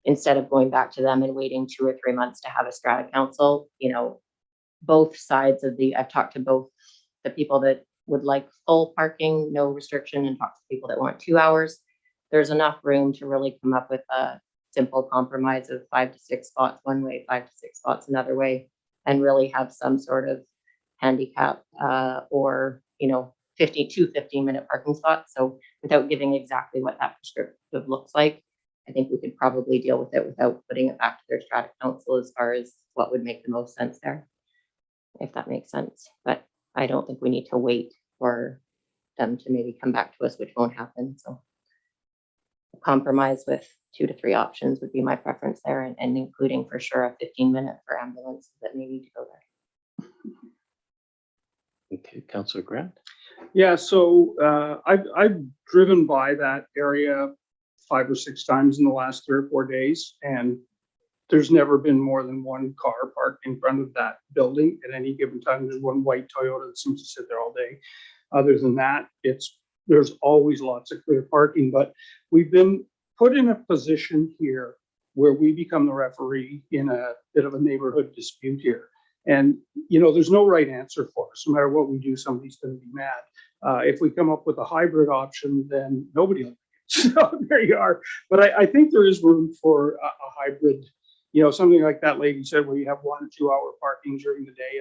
instead of going back to them and waiting 2 or 3 months to have a strata council, you know, both sides of I've talked to both the people that would like full parking, no restriction, and talked to people that want 2 hours. There's enough room to really come up with a simple compromise of 5 to 6 spots one way, 5 to 6 spots another way, and really have some sort of handicap or, you know, 15-minute parking spots. So without giving exactly what that prescriptive looks like, I think we could probably deal with it without putting it back to their strata council as far as what would make the most sense there, if that makes sense. But I don't think we need to wait for them to maybe come back to us, which won't happen. So a compromise with 2 to 3 options would be my preference there, and including for sure a 15-minute for ambulances that may need to go there. Okay, Councillor Grant. Yeah, so I've driven by that area 5 or 6 times in the last 3 or 4 days, and there's never been more than one car parked in front of that building at any given time. There's one white Toyota that seems to sit there all day. Other than that, there's always lots of clear parking, but we've been put in a position here where we become the referee in a bit of a neighborhood dispute here. And, you know, there's no right answer for us. No matter what we do, somebody's going to be mad. If we come up with a hybrid option, then nobody will. So there you are. But I think there is room for a hybrid, you know, something like that lady said, where you have 1 or 2 hour parking during the day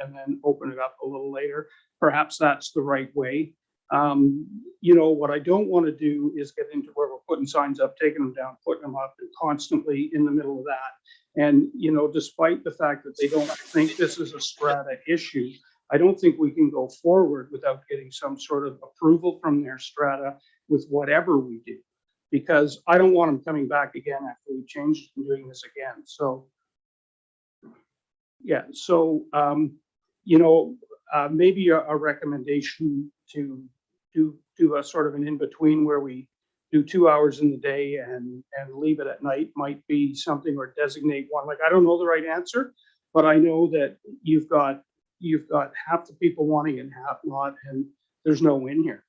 and then open it up a little later. Perhaps that's the right way. You know, what I don't want to do is get into where we're putting signs up, taking them down, putting them up, and constantly in the middle of that. And, you know, despite the fact that they don't think this is a strata issue, I don't think we can go forward without getting some sort of approval from their strata with whatever we do, because I don't want them coming back again after we changed and doing this again. So, yeah, so, you know, maybe a recommendation to do a sort of an in-between where we do 2 hours in the day and leave it at night might be something, or designate one. Like, I don't know the right answer, but I know that you've got half the people wanting it and half not, and there's no win here.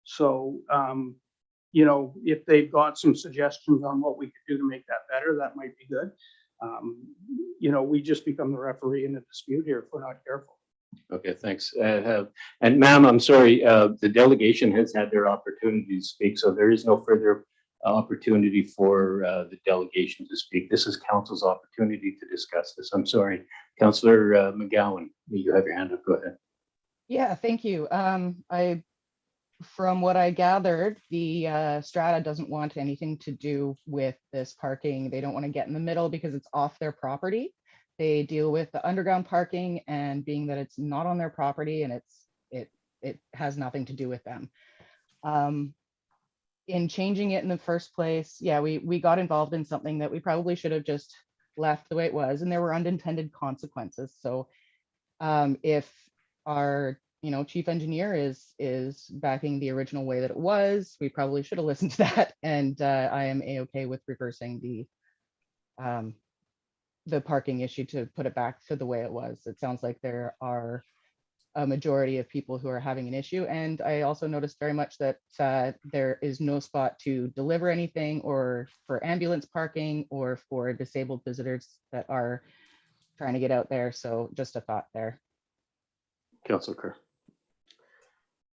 So, you know, if they've got some suggestions on what we could do to make that better, that might be good. You know, we just become the referee in a dispute here if we're not careful. Okay, thanks. And ma'am, I'm sorry, the delegation has had their opportunity to speak, so there is no further opportunity for the delegation to speak. This is council's opportunity to discuss this. I'm sorry. Councillor McGowan, you have your hand up. Go ahead. Yeah, thank you. From what I gathered, the Strata doesn't want anything to do with this parking. They don't want to get in the middle because it's off their property. They deal with the underground parking, and being that it's not on their property and it has nothing to do with them. In changing it in the first place, yeah, we got involved in something that we probably should have just left the way it was, and there were unintended consequences. So if our chief engineer is backing the original way that it was, we probably should have listened to that. And I am a-okay with reversing the parking issue to put it back to the way it was. It sounds like there are a majority of people who are having an issue. And I also noticed very much that there is no spot to deliver anything, or for ambulance parking, or for disabled visitors that are trying to get out there. So just a thought there. Councillor Kerr.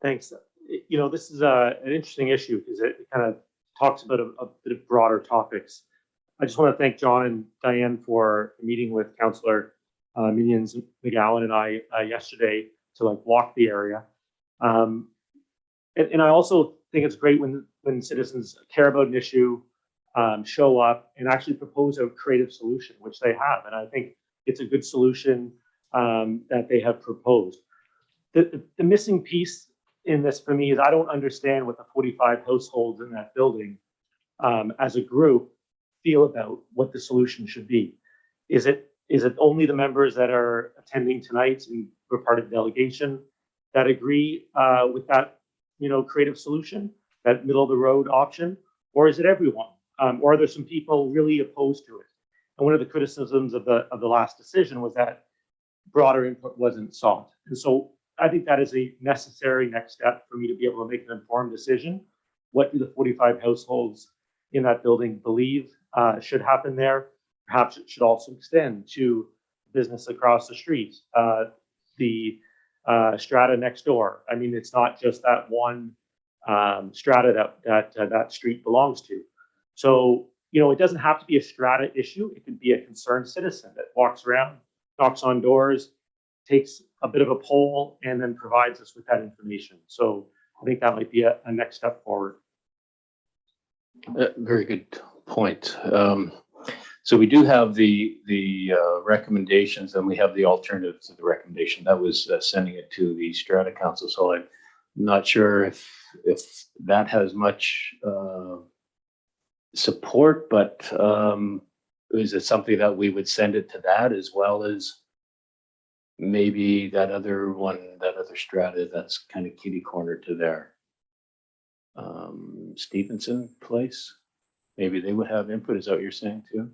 Thanks. This is an interesting issue because it kind of talks about a bit of broader topics. I just want to thank John and Diane for meeting with Councillor Minions McGowan and I yesterday to walk the area. And I also think it's great when citizens care about an issue, show up and actually propose a creative solution, which they have. And I think it's a good solution that they have proposed. The missing piece in this for me is I don't understand what the 45 households in that building as a group feel about what the solution should be. Is it only the members that are attending tonight and we're part of the delegation that agree with that creative solution, that middle of the road option, or is it everyone? Or are there some people really opposed to it? And one of the criticisms of the last decision was that broader input wasn't sought. And so I think that is a necessary next step for me to be able to make an informed decision. What do the 45 households in that building believe should happen there? Perhaps it should also extend to business across the street, the strata next door. I mean, it's not just that one strata that street belongs to. So, it doesn't have to be a strata issue. It could be a concerned citizen that walks around, knocks on doors, takes a bit of a poll, and then provides us with that information. So I think that might be a next step forward. Very good point. So we do have the recommendations, and we have the alternatives to the recommendation. That was sending it to the Strata Council. So I'm not sure if that has much support, but is it something that we would send it to that as well as maybe that other strata that's kind of kitty corner to there? Stevenson Place? Maybe they would have input. Is that what you're saying too?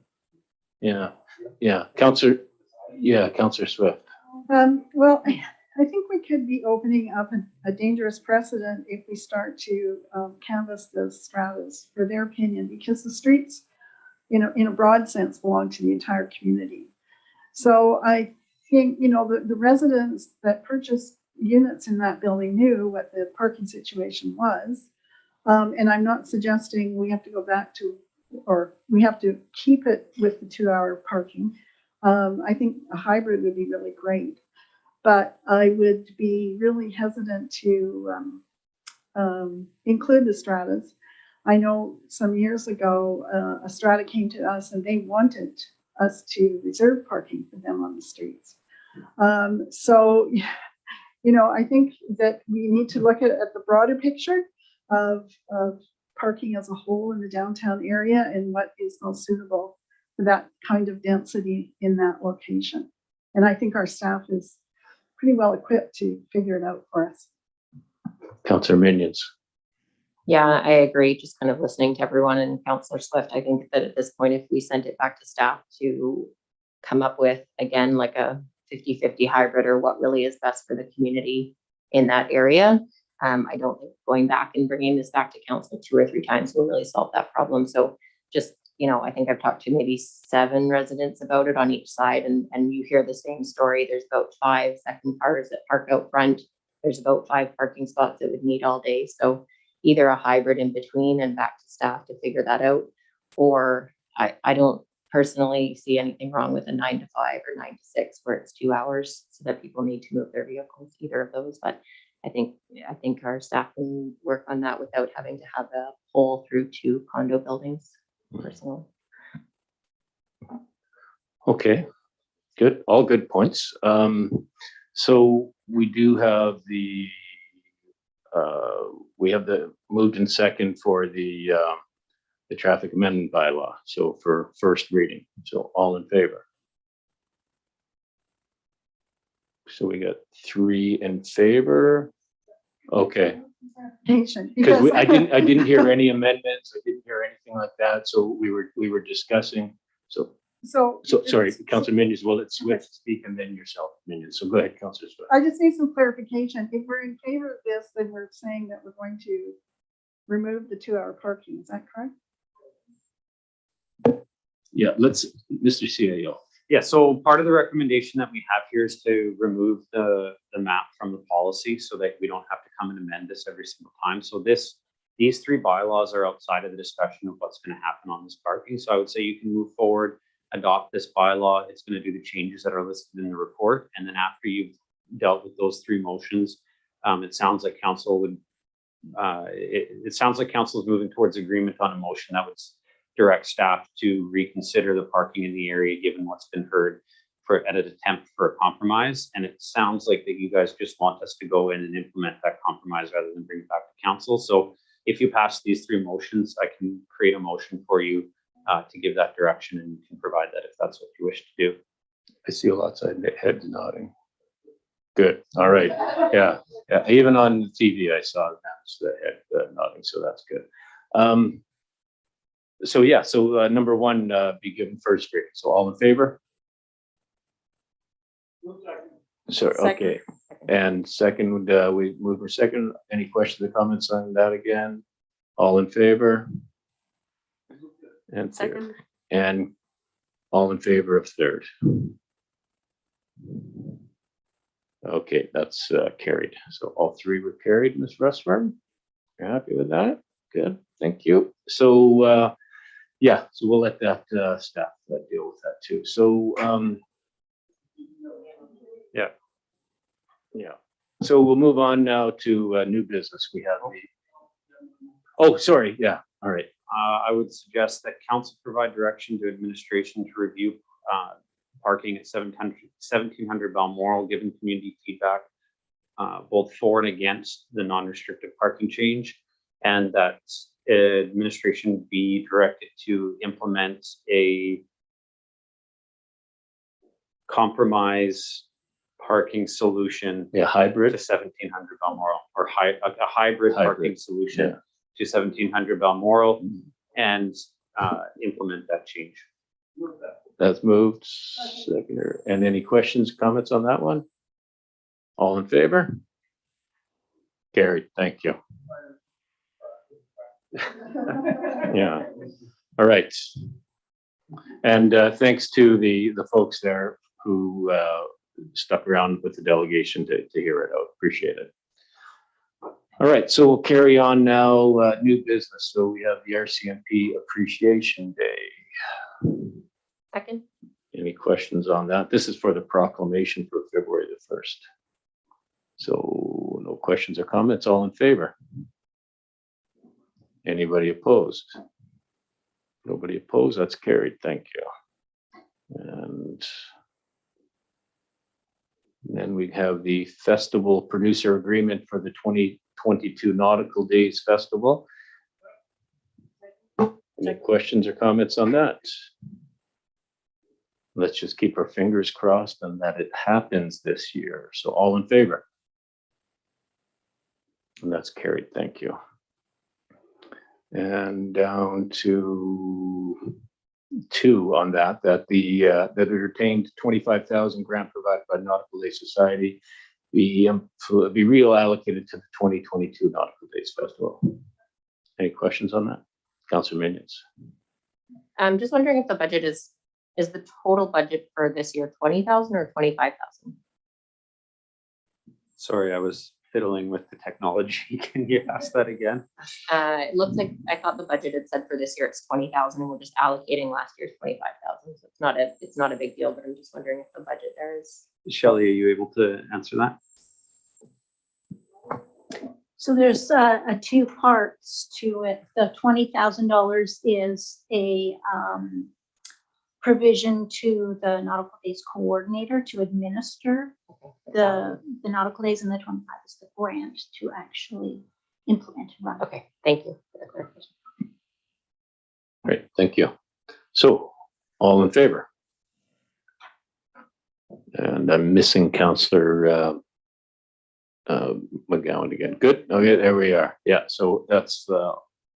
Yeah. Councillor Swift. Well, I think we could be opening up a dangerous precedent if we start to canvass the stratas for their opinion, because the streets, in a broad sense, belong to the entire community. So I think, the residents that purchased units in that building knew what the parking situation was. And I'm not suggesting we have to go back to, or we have to keep it with the 2-hour parking. I think a hybrid would be really great, but I would be really hesitant to include the stratas. I know some years ago, a strata came to us and they wanted us to reserve parking for them on the streets. So, I think that we need to look at the broader picture of parking as a whole in the downtown area and what is most suitable for that kind of density in that location. And I think our staff is pretty well equipped to figure it out for us. Councillor Minions. Yeah, I agree. Just kind of listening to everyone, and Councillor Swift, I think that at this point, if we sent it back to staff to come up with, again, like a 50-50 hybrid or what really is best for the community in that area, I don't think going back and bringing this back to council 2 or 3 times will really solve that problem. So just, you know, I think I've talked to maybe 7 residents about it on each side, and you hear the same story. There's about 5 second cars that park out front. There's about 5 parking spots that would need all day. So either a hybrid in between and back to staff to figure that out, or I don't personally see anything wrong with a 9 to 5 or 9 to 6 where it's 2 hours so that people need to move their vehicles, either of those. But I think our staff can work on that without having to have a pole through 2 condo buildings personally. Okay, good. All good points. So we do have the moved and second for the traffic amendment bylaw. So for first reading. So all in favor. So we got 3 in favor. Okay. Because I didn't hear any amendments. I didn't hear anything like that. So we were discussing. So sorry, Councillor Minions. Well, it's Swift speak and then yourself, Minions. So go ahead, Councillor Swift. I just need some clarification. If we're in favor of this, then we're saying that we're going to remove the 2-hour parking. Is that correct? Yeah, let's, Mr. CAO. Yeah, so part of the recommendation that we have here is to remove the map from the policy so that we don't have to come and amend this every single time. So these 3 bylaws are outside of the discussion of what's going to happen on this parking. So I would say you can move forward, adopt this bylaw. It's going to do the changes that are listed in the report. And then after you've dealt with those 3 motions, it sounds like council would, it sounds like council is moving towards agreement on a motion that would direct staff to reconsider the parking in the area, given what's been heard at an attempt for a compromise. And it sounds like that you guys just want us to go in and implement that compromise rather than bring it back to council. So if you pass these 3 motions, I can create a motion for you to give that direction, and you can provide that if that's what you wish to do. I see a lot of heads nodding. Good. All right. Yeah. Even on TV, I saw the head nodding. So that's good. So yeah. So number 1 be given first reading. So all in favor? Sorry. Okay. And second, we move for second. Any questions or comments on that again? All in favor? And Second. And all in favor of third. Okay, that's carried. So all 3 were carried, Ms. Russworm. You're happy with that? Good, thank you. So yeah, so we'll let that staff deal with that too. So yeah. So we'll move on now to new business. We have oh, sorry. Yeah. All right. I would suggest that council provide direction to administration to review parking at 1700 Belmoral, given community feedback, both for and against the non-restrictive parking change, and that administration be directed to implement a compromise parking solution. Yeah, hybrid to 1700 Belmoral, or a hybrid parking solution to 1700 Belmoral, and implement that change. That's moved. Second. And any questions, comments on that one? All in favor? Carried. Thank you. Yeah. All right. And thanks to the folks there who stuck around with the delegation to hear it out. Appreciate it. All right, so we'll carry on now. New business. So we have the Rcmp Appreciation Day. Second. Any questions on that? This is for the proclamation for February the 1st. So no questions or comments. All in favor? Anybody opposed? Nobody opposed. That's carried. Thank you. And then we have the festival producer agreement for the 2022 Nautical Days Festival. Any questions or comments on that? Let's just keep our fingers crossed and that it happens this year. So all in favor? And that's carried. Thank you. And down to 2 on that the that it retained 25,000 grant provided by Nautical Day Society be reallocated to the 2022 Nautical Days Festival. Any questions on that? Councillor Minions. I'm just wondering if the budget is the total budget for this year 20,000 or 25,000? Sorry, I was fiddling with the technology. Can you ask that again? It looks like I thought the budget had said for this year it's 20,000 and we're just allocating last year's 25,000. So it's not a big deal, but I'm just wondering if the budget there is. Shelley, are you able to answer that? So there's two parts to it. The $20,000 is a provision to the Nautical Days coordinator to administer the Nautical Days, and the 25 is the grant to actually implement and run. Okay, thank you for the clarification. Great, thank you. So, all in favor? And I'm missing Councillor McGowan again. Good. Okay, there we are. Yeah, so that's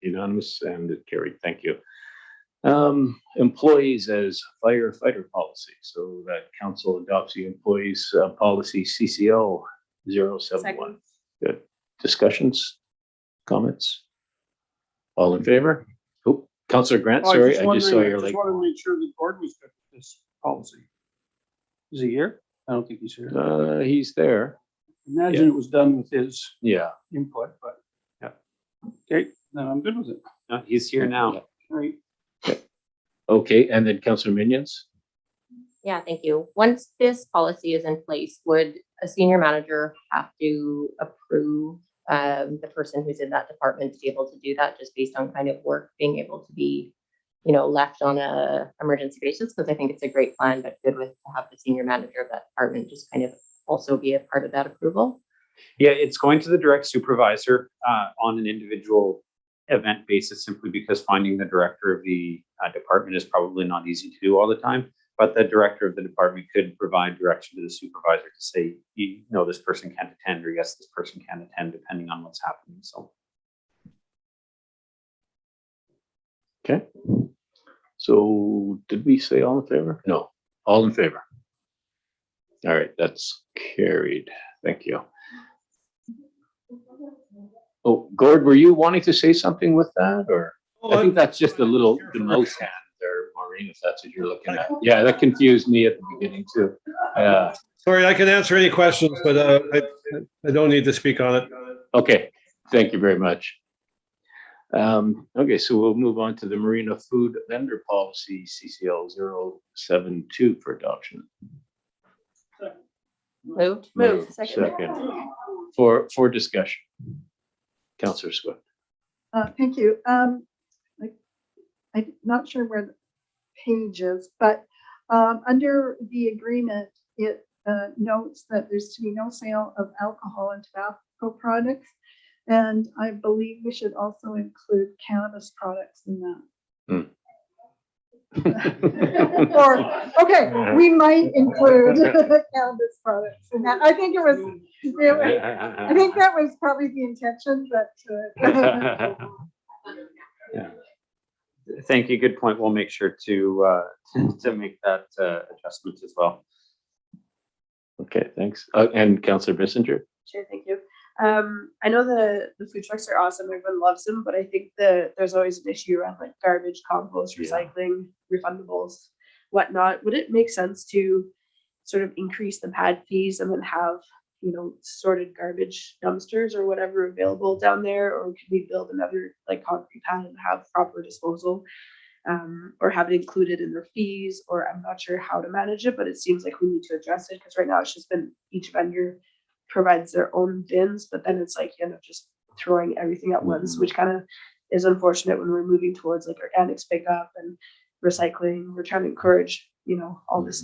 unanimous and it carried. Thank you. Employees as firefighter policy. So that council adopts the employees policy CCO 071. Second. Good. Discussions, comments? All in favor? Oh, Councillor Grant, sorry, I just saw your I like. just wanted to make sure the board was good with this policy. Is he here? I don't think he's here. He's there. Imagine it was done with his Yeah. input, but yeah. Okay, then I'm good with it. He's here now. Right. Okay, and then Councillor Minions? Yeah, thank you. Once this policy is in place, would a senior manager have to approve the person who's in that department to be able to do that, just based on kind of work being able to be, left on a emergency basis? Because I think it's a great plan, but good to have the senior manager of that department just kind of also be a part of that approval. Yeah, it's going to the direct supervisor on an individual event basis, simply because finding the director of the department is probably not easy to do all the time. But the director of the department could provide direction to the supervisor to say, this person can't attend, or yes, this person can attend, depending on what's happening. So. Okay. So did we say all in favor? No, all in favor. All right, that's carried. Thank you. Oh, Gord, were you wanting to say something with that, or? I think that's just a little the mouse hand there, Maureen, if that's what you're looking at. Yeah, that confused me at the beginning too. Sorry, I can answer any questions, but I don't need to speak on it. Okay, thank you very much. Okay, so we'll move on to the Marina Food Vendor Policy CCL 072 for adoption. Moved. Second. For discussion. Councillor Swift. Thank you. I'm not sure where the page is, but under the agreement, it notes that there's to be no sale of alcohol and tobacco products. And I believe we should also include cannabis products in that. Or, okay, we might include cannabis products in that. I think that was probably the intention, but. Yeah. Thank you. Good point. We'll make sure to make that adjustment as well. Okay, thanks. And Councillor Bissinger. Sure, thank you. I know the food trucks are awesome. Everyone loves them, but I think there's always an issue around like garbage, compost, recycling, refundables, whatnot. Would it make sense to sort of increase the pad fees and then have, sorted garbage dumpsters or whatever available down there? Or could we build another like concrete pad and have proper disposal, or have it included in their fees? Or I'm not sure how to manage it, but it seems like we need to address it, because right now it's just been each vendor provides their own bins, but then it's like you end up just throwing everything at once, which kind of is unfortunate when we're moving towards like organics pickup and recycling. We're trying to encourage, all this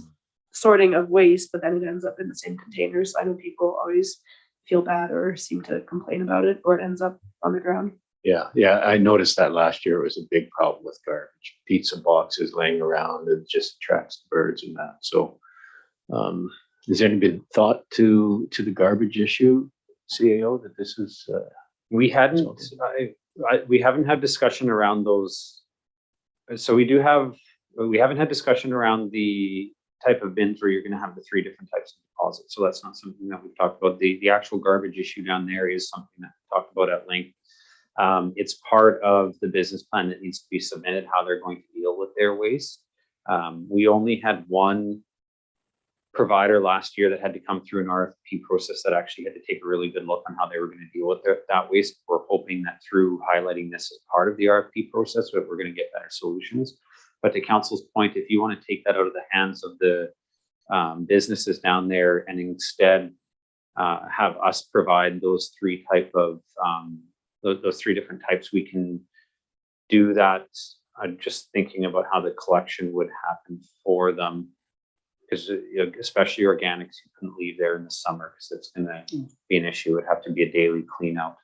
sorting of waste, but then it ends up in the same containers. I know people always feel bad or seem to complain about it, or it ends up on the ground. Yeah, I noticed that last year. It was a big problem with garbage, pizza boxes laying around, and just attracts the birds and that. So, has there any been thought to the garbage issue, CAO, that this is? We hadn't. We haven't had discussion around those. So we haven't had discussion around the type of bins where you're going to have the 3 different types of deposits. So that's not something that we've talked about. The actual garbage issue down there is something that we talked about at length It's part of the business plan that needs to be submitted, how they're going to deal with their waste. We only had one provider last year that had to come through an RFP process that actually had to take a really good look on how they were going to deal with that waste. We're hoping that through highlighting this as part of the RFP process, that we're going to get better solutions. But to council's point, if you want to take that out of the hands of the businesses down there and instead have us provide those three those three different types, we can do that. I'm just thinking about how the collection would happen for them, because especially organics, you couldn't leave there in the summer because it's going to be an issue. It would have to be a daily clean out.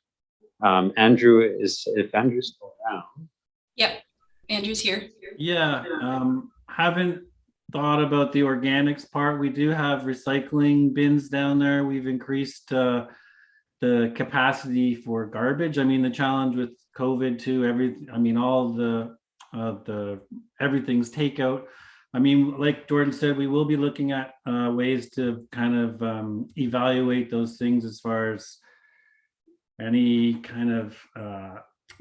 Andrew, if Andrew's still around. Yep, Andrew's here. Yeah, haven't thought about the organics part. We do have recycling bins down there. We've increased the capacity for garbage. I mean, the challenge with COVID too, all the everything's takeout. I mean, like Jordan said, we will be looking at ways to kind of evaluate those things as far as any kind of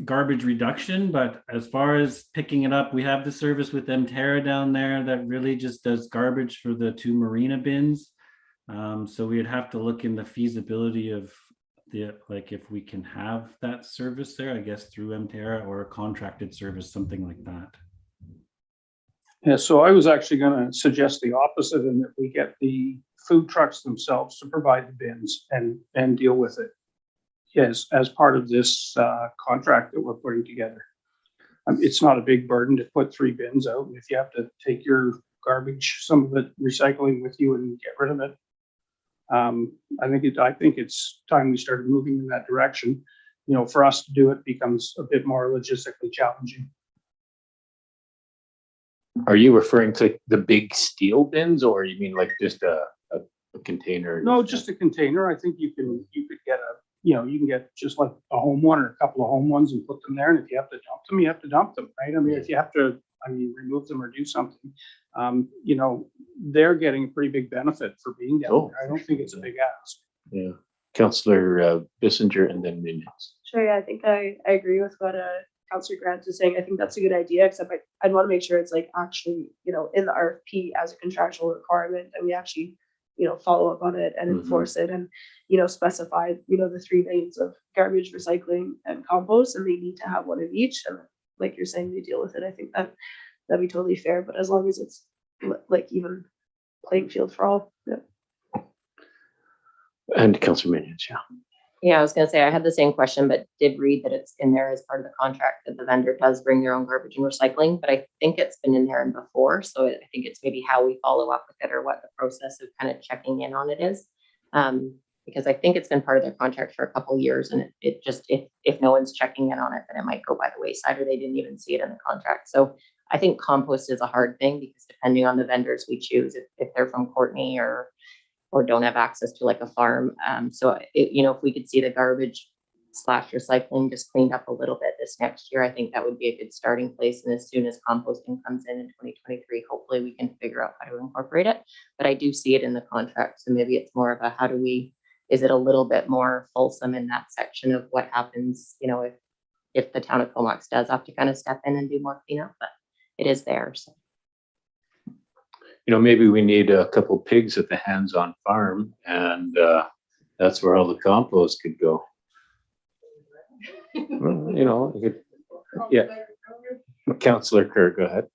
garbage reduction. But as far as picking it up, we have the service with Mterra down there that really just does garbage for the 2 marina bins. So we'd have to look in the feasibility of if we can have that service there, I guess through Mterra or a contracted service, something like that. Yeah, so I was actually going to suggest the opposite, in that we get the food trucks themselves to provide the bins and deal with it. Yes, as part of this contract that we're putting together. It's not a big burden to put 3 bins out. And if you have to take your garbage, some of it recycling with you and get rid of it, I think it's time we started moving in that direction. For us to do it becomes a bit more logistically challenging. Are you referring to the big steel bins, or you mean like just a container? No, just a container. I think you could get you can get just like a home one or a couple of home ones and put them there. And if you have to dump them, you have to dump them, right? I mean, if you have to, remove them or do something, they're getting a pretty big benefit for being down there. I don't think it's a big ask. Yeah. Councillor Bissinger and then Minions. Sure, yeah, I think I agree with what Councillor Grant is saying. I think that's a good idea, except I'd want to make sure it's like actually, in the RFP as a contractual requirement, and we actually, follow up on it and enforce it, and, specify, the 3 lanes of garbage, recycling, and compost, and they need to have one of each. And like you're saying, they deal with it. I think that'd be totally fair, but as long as it's like even playing field for all. Yeah. And Councillor Minions, yeah. Yeah, I was gonna say, I had the same question, but did read that it's in there as part of the contract that the vendor does bring their own garbage and recycling, but I think it's been in there and before. So I think it's maybe how we follow up with it or what the process of kind of checking in on it is. Because I think it's been part of their contract for a couple of years, and it just, if no one's checking in on it, then it might go by the wayside, or they didn't even see it in the contract. So I think compost is a hard thing, because depending on the vendors we choose, if they're from Courtney or don't have access to like a farm. So if we could see the garbage / recycling just cleaned up a little bit this next year, I think that would be a good starting place. And as soon as composting comes in 2023, hopefully we can figure out how to incorporate it. But I do see it in the contract. So maybe it's more of a, is it a little bit more fulsome in that section of what happens, if the town of Comox does have to kind of step in and do more cleanup, but it is there. So. Maybe we need a couple pigs at the hands-on farm, and that's where all the compost could go. Well, yeah. Councillor Kerr, go ahead.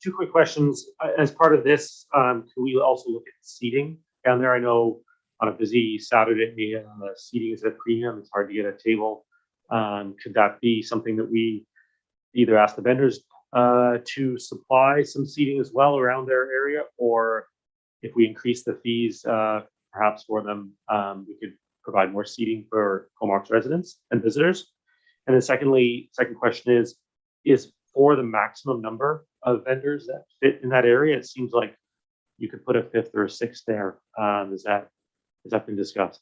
2 quick questions. As part of this, can we also look at seating down there? I know on a busy Saturday, seating is at a premium. It's hard to get a table. Could that be something that we either ask the vendors to supply some seating as well around their area, or if we increase the fees perhaps for them, we could provide more seating for Comox residents and visitors? And then second question is for the maximum number of vendors that fit in that area, it seems like you could put a 5th or a 6th there. Has that been discussed?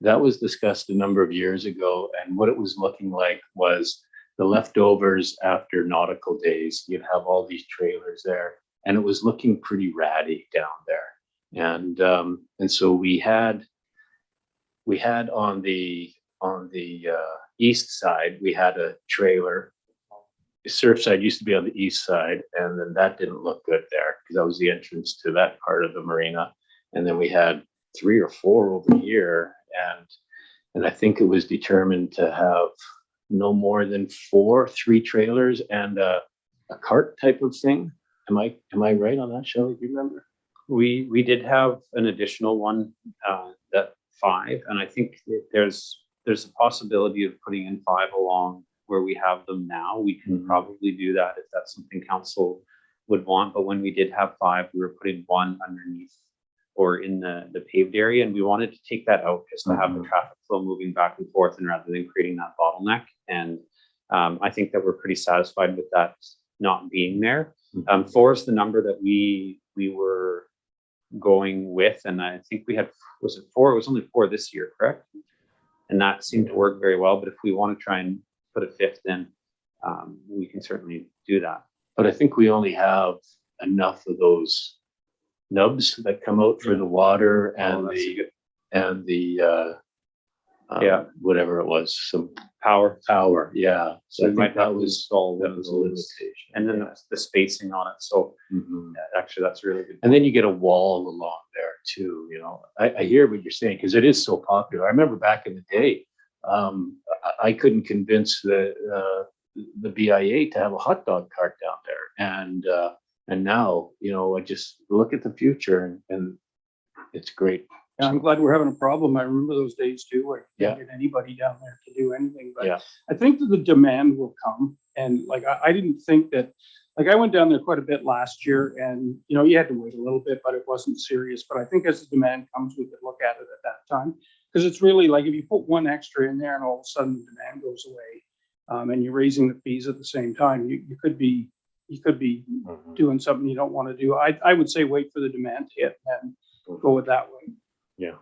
That was discussed a number of years ago, and what it was looking like was the leftovers after Nautical days. You'd have all these trailers there, and it was looking pretty ratty down there. And so we had on the east side, we had a trailer. The Surfside used to be on the east side, and then that didn't look good there because that was the entrance to that part of the marina. And then we had 3 or 4 over here, and I think it was determined to have no more than 3 trailers and a cart type of thing. Am I right on that, Shelley? Do you remember? We did have an additional one, that 5, and I think there's a possibility of putting in 5 along where we have them now. We can probably do that if that's something council would want. But when we did have 5, we were putting 1 underneath or in the paved area, and we wanted to take that out just to have the traffic flow moving back and forth, and rather than creating that bottleneck. And I think that we're pretty satisfied with that not being there. 4 is the number that we were going with, and I think we had, was it 4? It was only 4 this year, correct? And that seemed to work very well. But if we want to try and put a 5th in, we can certainly do that. But I think we only have enough of those nubs that come out for the water and whatever it was, some power. Yeah. So We I might think have that to was install that one of was a those. limitation. And then the spacing on it. So actually, that's really good. And then you get a wall along there too, you know. I hear what you're saying because it is so popular. I remember back in the day, I couldn't convince the BIA to have a hot dog cart down there, and now, you know, I just look at the future and it's great. Yeah, I'm glad we're having a problem. I remember those days too, where you Yeah. couldn't get anybody down there to do anything. But Yeah. I think that the demand will come. And like, I didn't think that, like, I went down there quite a bit last year, and, you know, you had to wait a little bit, but it wasn't serious. But I think as the demand comes, we could look at it at that time. Because it's really like, if you put 1 extra in there and all of a sudden the demand goes away, and you're raising the fees at the same time, you could be doing something you don't want to do. I would say wait for the demand to hit and go with that way. Yeah.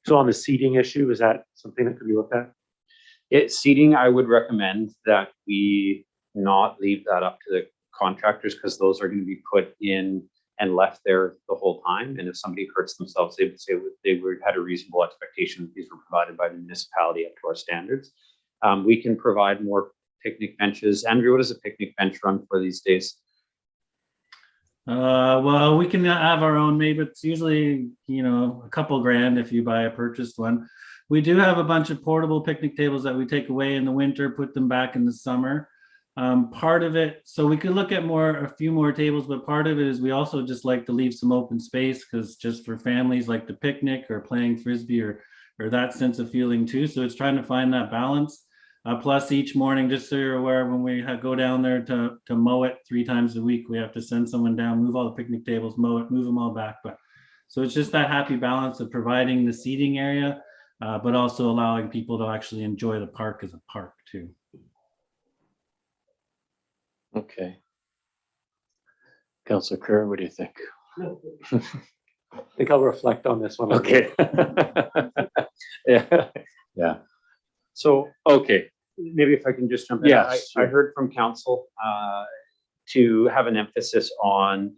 So on the seating issue, is that something that could be looked at? Seating, I would recommend that we not leave that up to the contractors, because those are going to be put in and left there the whole time. And if somebody hurts themselves, they would say they had a reasonable expectation that these were provided by the municipality up to our standards. We can provide more picnic benches. Andrew, what does a picnic bench run for these days? Well, we can have our own, maybe it's usually, you know, a couple grand if you buy a purchased one. We do have a bunch of portable picnic tables that we take away in the winter, put them back in the summer. Part of it, so we could look at a few more tables, but part of it is we also just like to leave some open space, because just for families like the picnic or playing Frisbee or that sense of feeling too. So it's trying to find that balance. Plus each morning, just so you're aware, when we go down there to mow it 3 times a week, we have to send someone down, move all the picnic tables, mow it, move them all back. But so it's just that happy balance of providing the seating area, but also allowing people to actually enjoy the park as a park too. Okay. Councillor Kerr, what do you think? I think I'll reflect on this one. Okay. Yeah. So, Okay. maybe if I can just jump in. Yes, I heard from council to have an emphasis on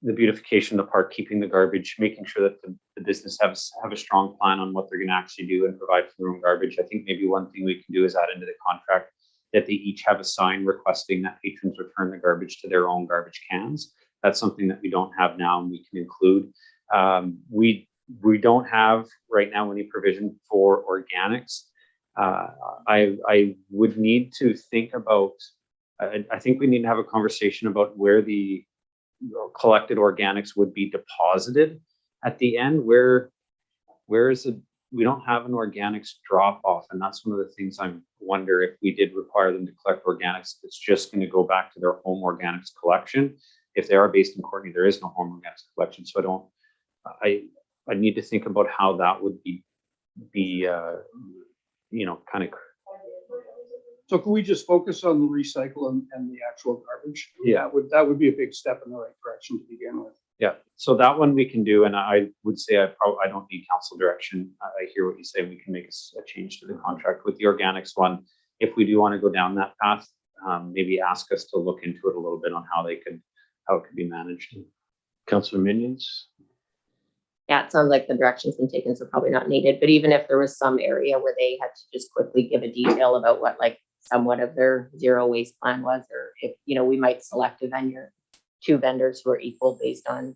the beautification of the park, keeping the garbage, making sure that the business have a strong plan on what they're going to actually do and provide for their own garbage. I think maybe one thing we can do is add into the contract that they each have a sign requesting that patrons return the garbage to their own garbage cans. That's something that we don't have now, and we can include. We don't have right now any provision for organics. I would need to think about, I think we need to have a conversation about where the collected organics would be deposited at the end. Where is it? We don't have an organics drop off, and that's one of the things I wonder if we did require them to collect organics, it's just going to go back to their home organics collection. If they are based in Courtney, there is no home organics collection, so I need to think about how that would be you know, kind of. So can we just focus on the recycle and the actual garbage? Yeah. That would be a big step in the right direction to begin with. Yeah, so that one we can do, and I would say I don't need council direction. I hear what you say. We can make a change to the contract with the organics one. If we do want to go down that path, maybe ask us to look into it a little bit on how it could be managed. Councillor Minions? Yeah, it sounds like the direction's been taken, so probably not needed, but even if there was some area where they had to just quickly give a detail about what like somewhat of their zero waste plan was, or if, you know, we might select a vendor, two vendors who are equal based on,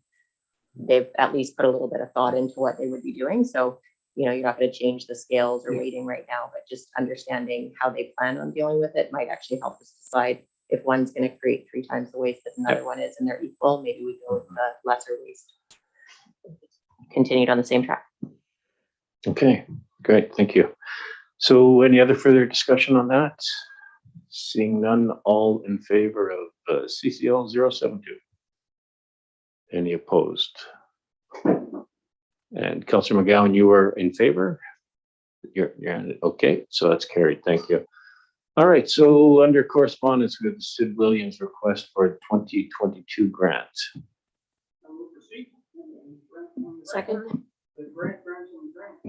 they've at least put a little bit of thought into what they would be doing. So, you know, you're not going to change the scales or weighting right now, but just understanding how they plan on dealing with it might actually help us decide if one's going to create 3 times the waste that another one is and they're equal, maybe we go with the lesser waste. Continued on the same track. Okay, great, thank you. So any other further discussion on that? Seeing none, all in favor of CCL 072? Any opposed? And Councillor McGowan, you were in favor? You're okay, so that's carried, thank you. All right, so under correspondence, we have the Sid Williams request for a 2022 grant. Second.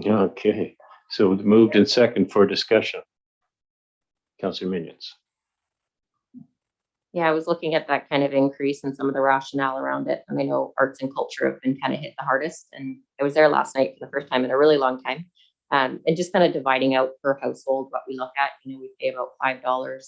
Okay, so moved in second for discussion. Councillor Minions. Yeah, I was looking at that kind of increase and some of the rationale around it. And I know arts and culture have been kind of hit the hardest. And I was there last night for the first time in a really long time. And just kind of dividing out per household what we look at. You know, we pay about $5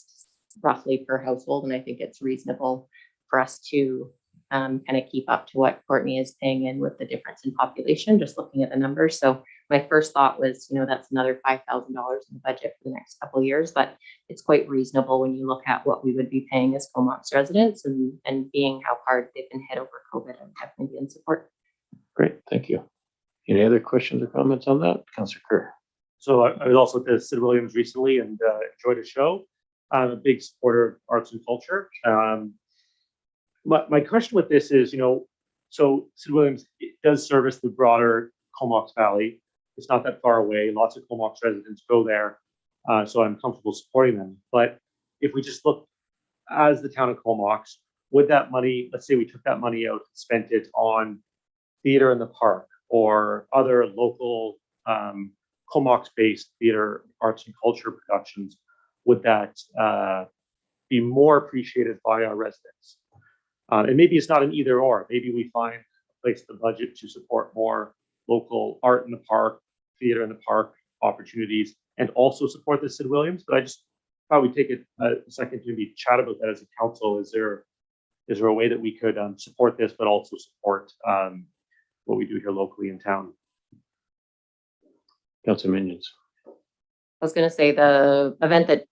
roughly per household. And I think it's reasonable for us to kind of keep up to what Courtney is paying in with the difference in population, just looking at the numbers. So my first thought was, you know, that's another $5,000 in the budget for the next couple of years, but it's quite reasonable when you look at what we would be paying as Comox residents and being how hard they've been hit over COVID, and definitely be in support. Great, thank you. Any other questions or comments on that? Councillor Kerr. So I was also at Sid Williams recently and enjoyed the show. I'm a big supporter of arts and culture. My question with this is, you know, so Sid Williams does service the broader Comox Valley. It's not that far away. Lots of Comox residents go there, so I'm comfortable supporting them. But if we just look as the town of Comox, would that money, let's say we took that money out and spent it on theater in the park or other local Comox-based theater, arts and culture productions, would that be more appreciated by our residents? And maybe it's not an either or. Maybe we find a place in the budget to support more local art in the park, theater in the park opportunities, and also support the Sid Williams. But I just thought we'd take a second to maybe chat about that as a council. Is there a way that we could support this, but also support what we do here locally in town? Councillor Minions. I was going to say the event that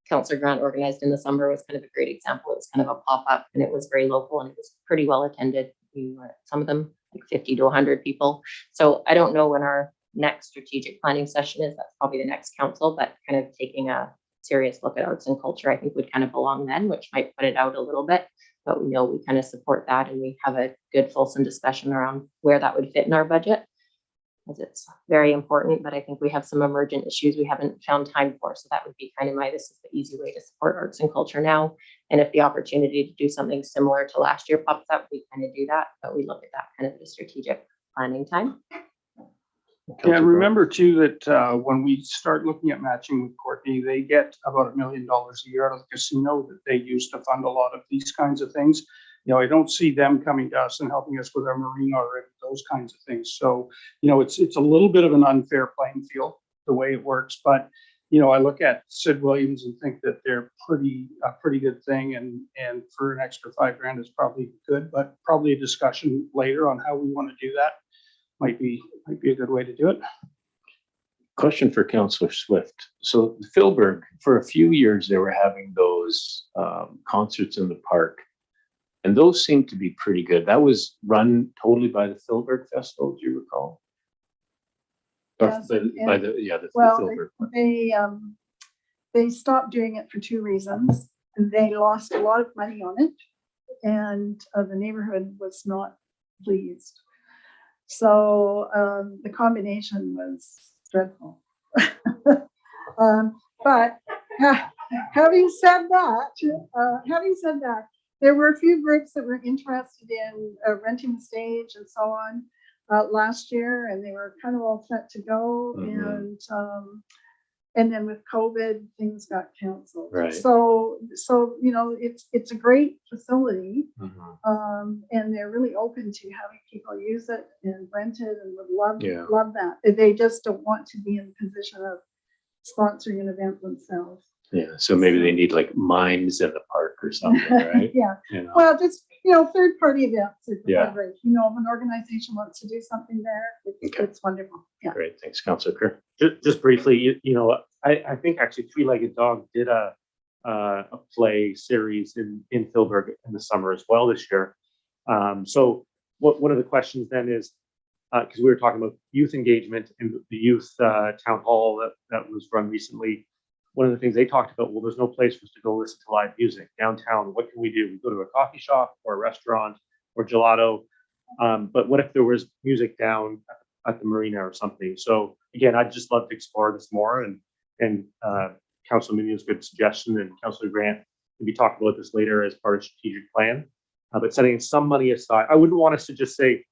Councillor Grant organized in the summer was kind of a great example. It was kind of a pop-up and it was very local and it was pretty well attended. We were, some of them like 50 to 100 people. So I don't know when our next strategic planning session is. That's probably the next council, but kind of taking a serious look at arts and culture, I think would kind of belong then, which might put it out a little bit. But we know we kind of support that and we have a good fulsome discussion around where that would fit in our budget, because it's very important, but I think we have some emergent issues we haven't found time for. So that would be kind of this is the easy way to support arts and culture now. And if the opportunity to do something similar to last year pops up, we kind of do that, but we look at that kind of the strategic planning time. Yeah, and remember too that when we start looking at matching with Courtney, they get about $1 million a year out of the casino that they use to fund a lot of these kinds of things. You know, I don't see them coming to us and helping us with our marina or those kinds of things. So, you know, it's a little bit of an unfair playing field the way it works. But, you know, I look at Sid Williams and think that they're a pretty good thing. And for an extra $5,000 is probably good, but probably a discussion later on how we want to do that might be a good way to do it. Question for Councillor Swift. So Philburg, for a few years, they were having those concerts in the park. And those seem to be pretty good. That was run totally by the Philburg Festival, do you recall? Yes, well, they stopped doing it for 2 reasons. They lost a lot of money on it, and the neighborhood was not pleased. So the combination was dreadful. But having said that, there were a few groups that were interested in renting the stage and so on last year, and they were kind of all set to go. And And then with COVID, things got canceled. Right. So, you know, it's a great facility. Mhm. And they're really open to having people use it and rent it and would Yeah. love that. They just don't want to be in the position of sponsoring an event themselves. Yeah, so maybe they need like mimes in the park or something, right? Yeah. You know? Well, just, you know, third-party events Yeah. are great. You know, if an organization wants to do something there, Okay. it's wonderful. Yeah. Great, thanks, Councillor Kerr. Just briefly, you know, I think actually Three-Legged Dog did a play series in Philburg in the summer as well this year. So one of the questions then is, because we were talking about youth engagement and the youth town hall that was run recently. One of the things they talked about, well, there's no place for us to go listen to live music downtown. What can we do? We go to a coffee shop or a restaurant or gelato. But what if there was music down at the marina or something? So again, I'd just love to explore this more, and Councilor Minion's good suggestion, and Councilor Grant, maybe talk about this later as part of strategic plan. But setting some money aside, I wouldn't want us to just say,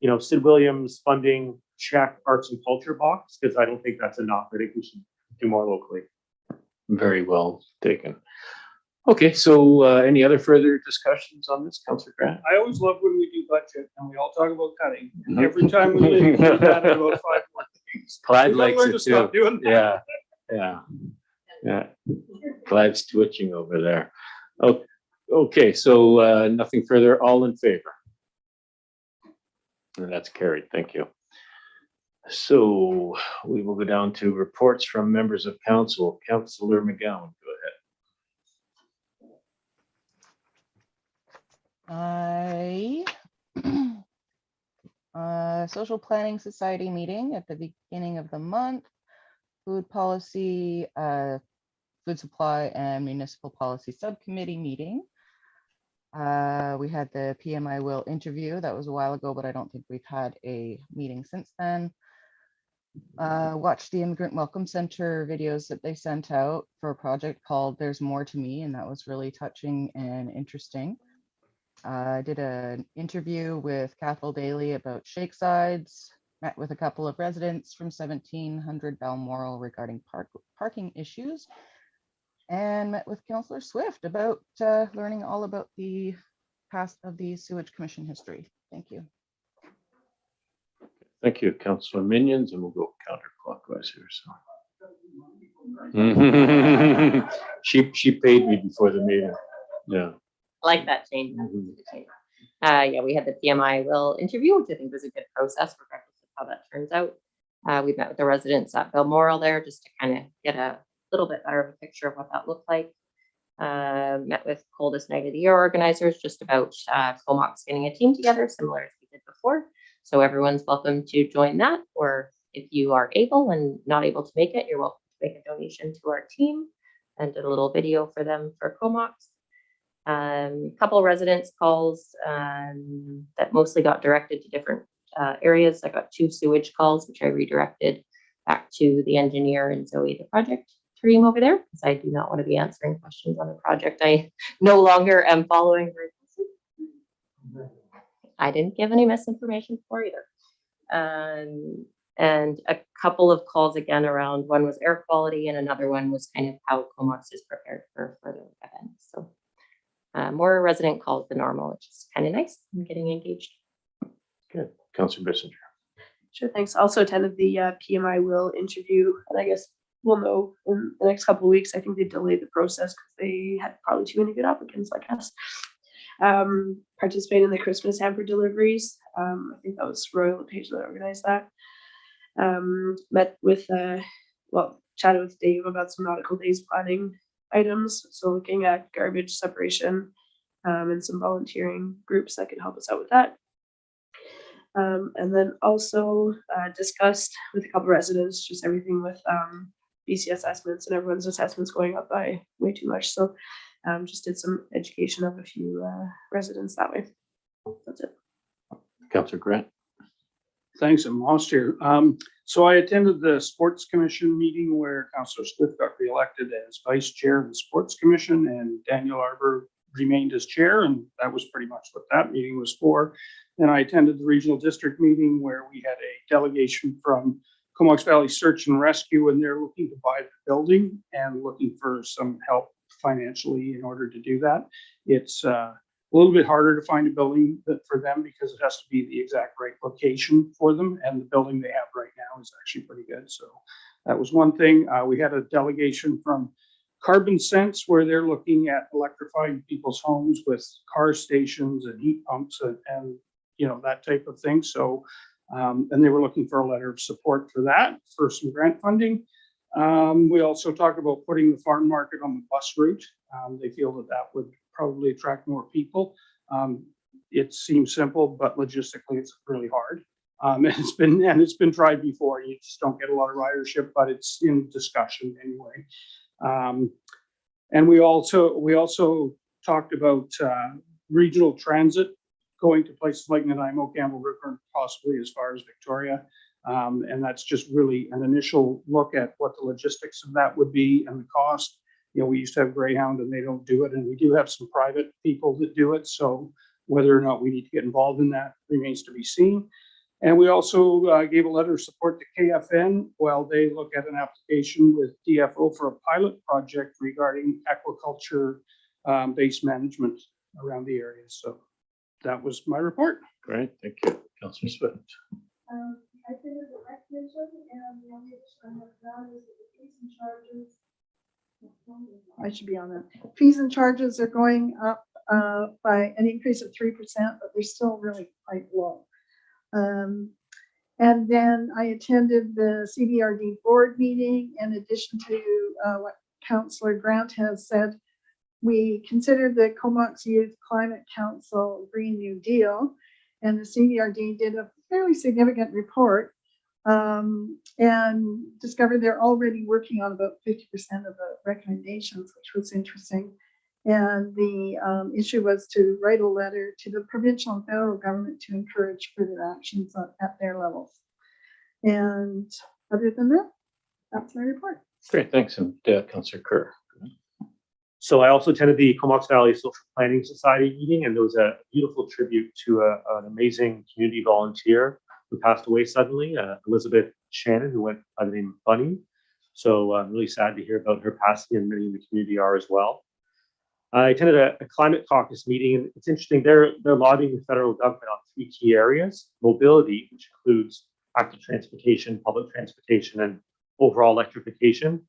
you know, Sid Williams funding, check, arts and culture box, because I don't think that's enough. I think we should do more locally. Very well taken. Okay, so any other further discussions on this, Councillor Grant? I always love when we do budget and we all talk about cutting. Mhm. Every time we leave, we've added about 5 more things. Clyde We gotta likes learn it to stop too. doing that. Yeah. Clyde's twitching over there. Oh, okay, so nothing further, all in favor? And that's carried, thank you. So we will go down to reports from members of council. Councillor McGowan, go ahead. Social Planning Society meeting at the beginning of the month, food policy, food supply and municipal policy subcommittee meeting. We had the PMI Will interview. That was a while ago, but I don't think we've had a meeting since then. Watched the Immigrant Welcome Center videos that they sent out for a project called There's More to Me, and that was really touching and interesting. I did an interview with Cathal Daly about Shake Sides, met with a couple of residents from 1700 Belmoral regarding parking issues, and met with Councillor Swift about learning all about the past of the Sewage Commission history. Thank you. Thank you, Councillor Minions, and we'll go counterclockwise here. So she paid me before the meeting. Yeah. I like that change. Yeah, we had the PMI Will interview, which I think was a good process, regardless of how that turns out. We met with the residents at Belmoral there just to kind of get a little bit better of a picture of what that looked like. Met with Coldest Night of the Year organizers just about Comox getting a team together, similar as we did before. So everyone's welcome to join that, or if you are able and not able to make it, you're welcome to make a donation to our team, and did a little video for them for Comox. Couple residents calls that mostly got directed to different areas. I got 2 sewage calls, which I redirected back to the engineer and Zoe, the project team over there, because I do not want to be answering questions on a project I no longer am following very closely. I didn't give any misinformation for either. And a couple of calls again around, one was air quality and another one was kind of how Comox is prepared for further events. So more resident calls than normal, which is kind of nice. I'm getting engaged. Good. Councillor Bissinger. Sure, thanks. Also attended the PMI Will interview, and I guess we'll know in the next couple of weeks. I think they delayed the process because they had probably too many good applicants like us. Participated in the Christmas hamper deliveries. I think that was Royal LePage that organized that. Met with, chatted with Dave about some nautical days planning items. So looking at garbage separation and some volunteering groups that could help us out with that. And then also discussed with a couple residents just everything with BC assessments and everyone's assessments going up by way too much. So just did some education of a few residents that way. That's it. Councillor Grant. Thanks, I'm lost here. So I attended the Sports Commission meeting where Councillor Swift got reelected as Vice Chair of the Sports Commission and Daniel Arbor remained as Chair, and that was pretty much what that meeting was for. Then I attended the Regional District meeting where we had a delegation from Comox Valley Search and Rescue, and they're looking to buy the building and looking for some help financially in order to do that. It's a little bit harder to find a building for them because it has to be the exact right location for them, and the building they have right now is actually pretty good. So that was one thing. We had a delegation from Carbon Sense, where they're looking at electrifying people's homes with car stations and heat pumps and you know, that type of thing. So, and they were looking for a letter of support for that, for some grant funding. We also talked about putting the farm market on the bus route. They feel that that would probably attract more people. It seems simple, but logistically it's really hard. And it's been tried before. You just don't get a lot of ridership, but it's in discussion anyway. And we also talked about regional transit going to places like Nanaimo, Campbell River, and possibly as far as Victoria. And that's just really an initial look at what the logistics of that would be and the cost. You know, we used to have Greyhound and they don't do it, and we do have some private people that do it. So whether or not we need to get involved in that remains to be seen. And we also gave a letter of support to KFN while they look at an application with DFO for a pilot project regarding aquaculture based management around the area. So that was my report. Great, thank you. Councillor Swift. I think it's a recognition, and the only issue I have now is that the fees and charges. I should be on that. Fees and charges are going up by an increase of 3%, but they're still really quite low. And then I attended the CBRD board meeting. In addition to what Councillor Grant has said, we considered the Comox Youth Climate Council Green New Deal, and the CBRD did a fairly significant report and discovered they're already working on about 50% of the recommendations, which was interesting. And the issue was to write a letter to the provincial and federal government to encourage further actions at their levels. And other than that, that's my report. Great, thanks. And Councillor Kerr. So I also attended the Comox Valley Social Planning Society meeting, and there was a beautiful tribute to an amazing community volunteer who passed away suddenly, Elizabeth Shannon, who went by the name of Bunny. So I'm really sad to hear about her passing, and many in the community are as well. I attended a climate caucus meeting, and it's interesting, they're lobbying the federal government on 3 key areas: mobility, which includes active transportation, public transportation, and overall electrification.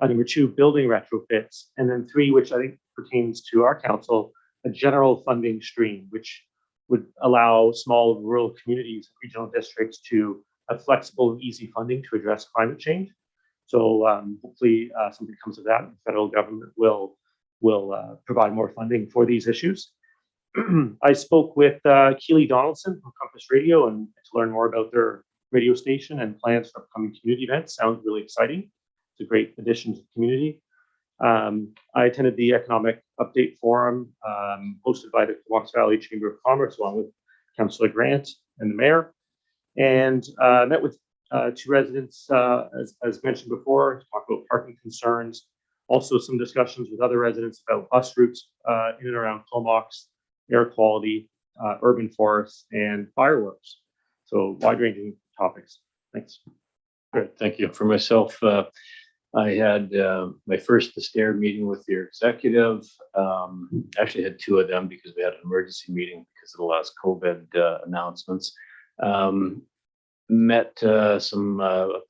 Number 2, building retrofits. And then 3, which I think pertains to our council, a general funding stream, which would allow small rural communities and regional districts to have flexible and easy funding to address climate change. So hopefully something comes of that. The federal government will provide more funding for these issues. I spoke with Keely Donaldson from Compass Radio and to learn more about their radio station and plans for upcoming community events. Sounds really exciting. It's a great addition to the community. I attended the Economic Update Forum hosted by the Comox Valley Chamber of Commerce along with Councillor Grant and the mayor, and met with 2 residents, as mentioned before, to talk about parking concerns. Also some discussions with other residents about bus routes in and around Comox, air quality, urban forests, and fireworks. So wide-ranging topics. Thanks. Great, thank you. For myself, I had my first Astaire meeting with your executive. Actually had 2 of them because we had an emergency meeting because of the last COVID announcements. Met some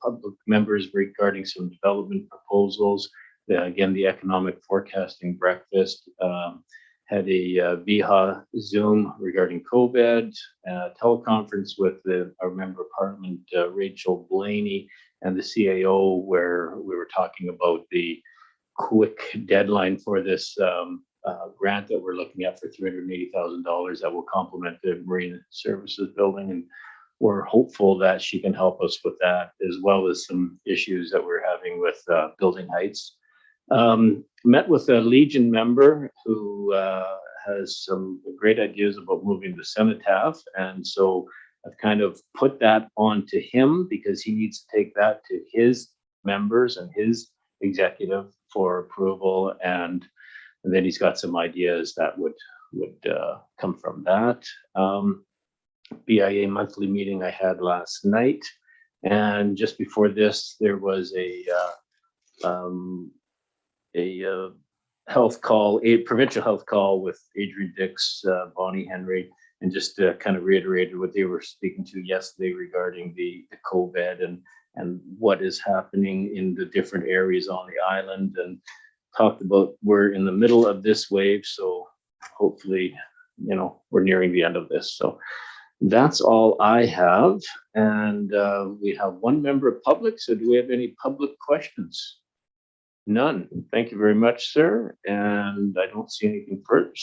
public members regarding some development proposals. Again, the economic forecasting breakfast. Had a VIHA Zoom regarding COVID, teleconference with our member of parliament, Rachel Blaney, and the CAO, where we were talking about the quick deadline for this grant that we're looking at for $380,000 that will complement the Marine Services building. And we're hopeful that she can help us with that, as well as some issues that we're having with building heights. Met with a Legion member who has some great ideas about moving the cenotaph, and so I've kind of put that on to him because he needs to take that to his members and his executive for approval, and then he's got some ideas that would come from that. BIA monthly meeting I had last night. And just before this, there was a health call, a provincial health call with Adrian Dix, Bonnie Henry, and just kind of reiterated what they were speaking to yesterday regarding the COVID and what is happening in the different areas on the island, and talked about we're in the middle of this wave, so hopefully, we're nearing the end of this. So that's all I have. And we have one member of public. So do we have any public questions? None. Thank you very much, sir. And I don't see anything further. So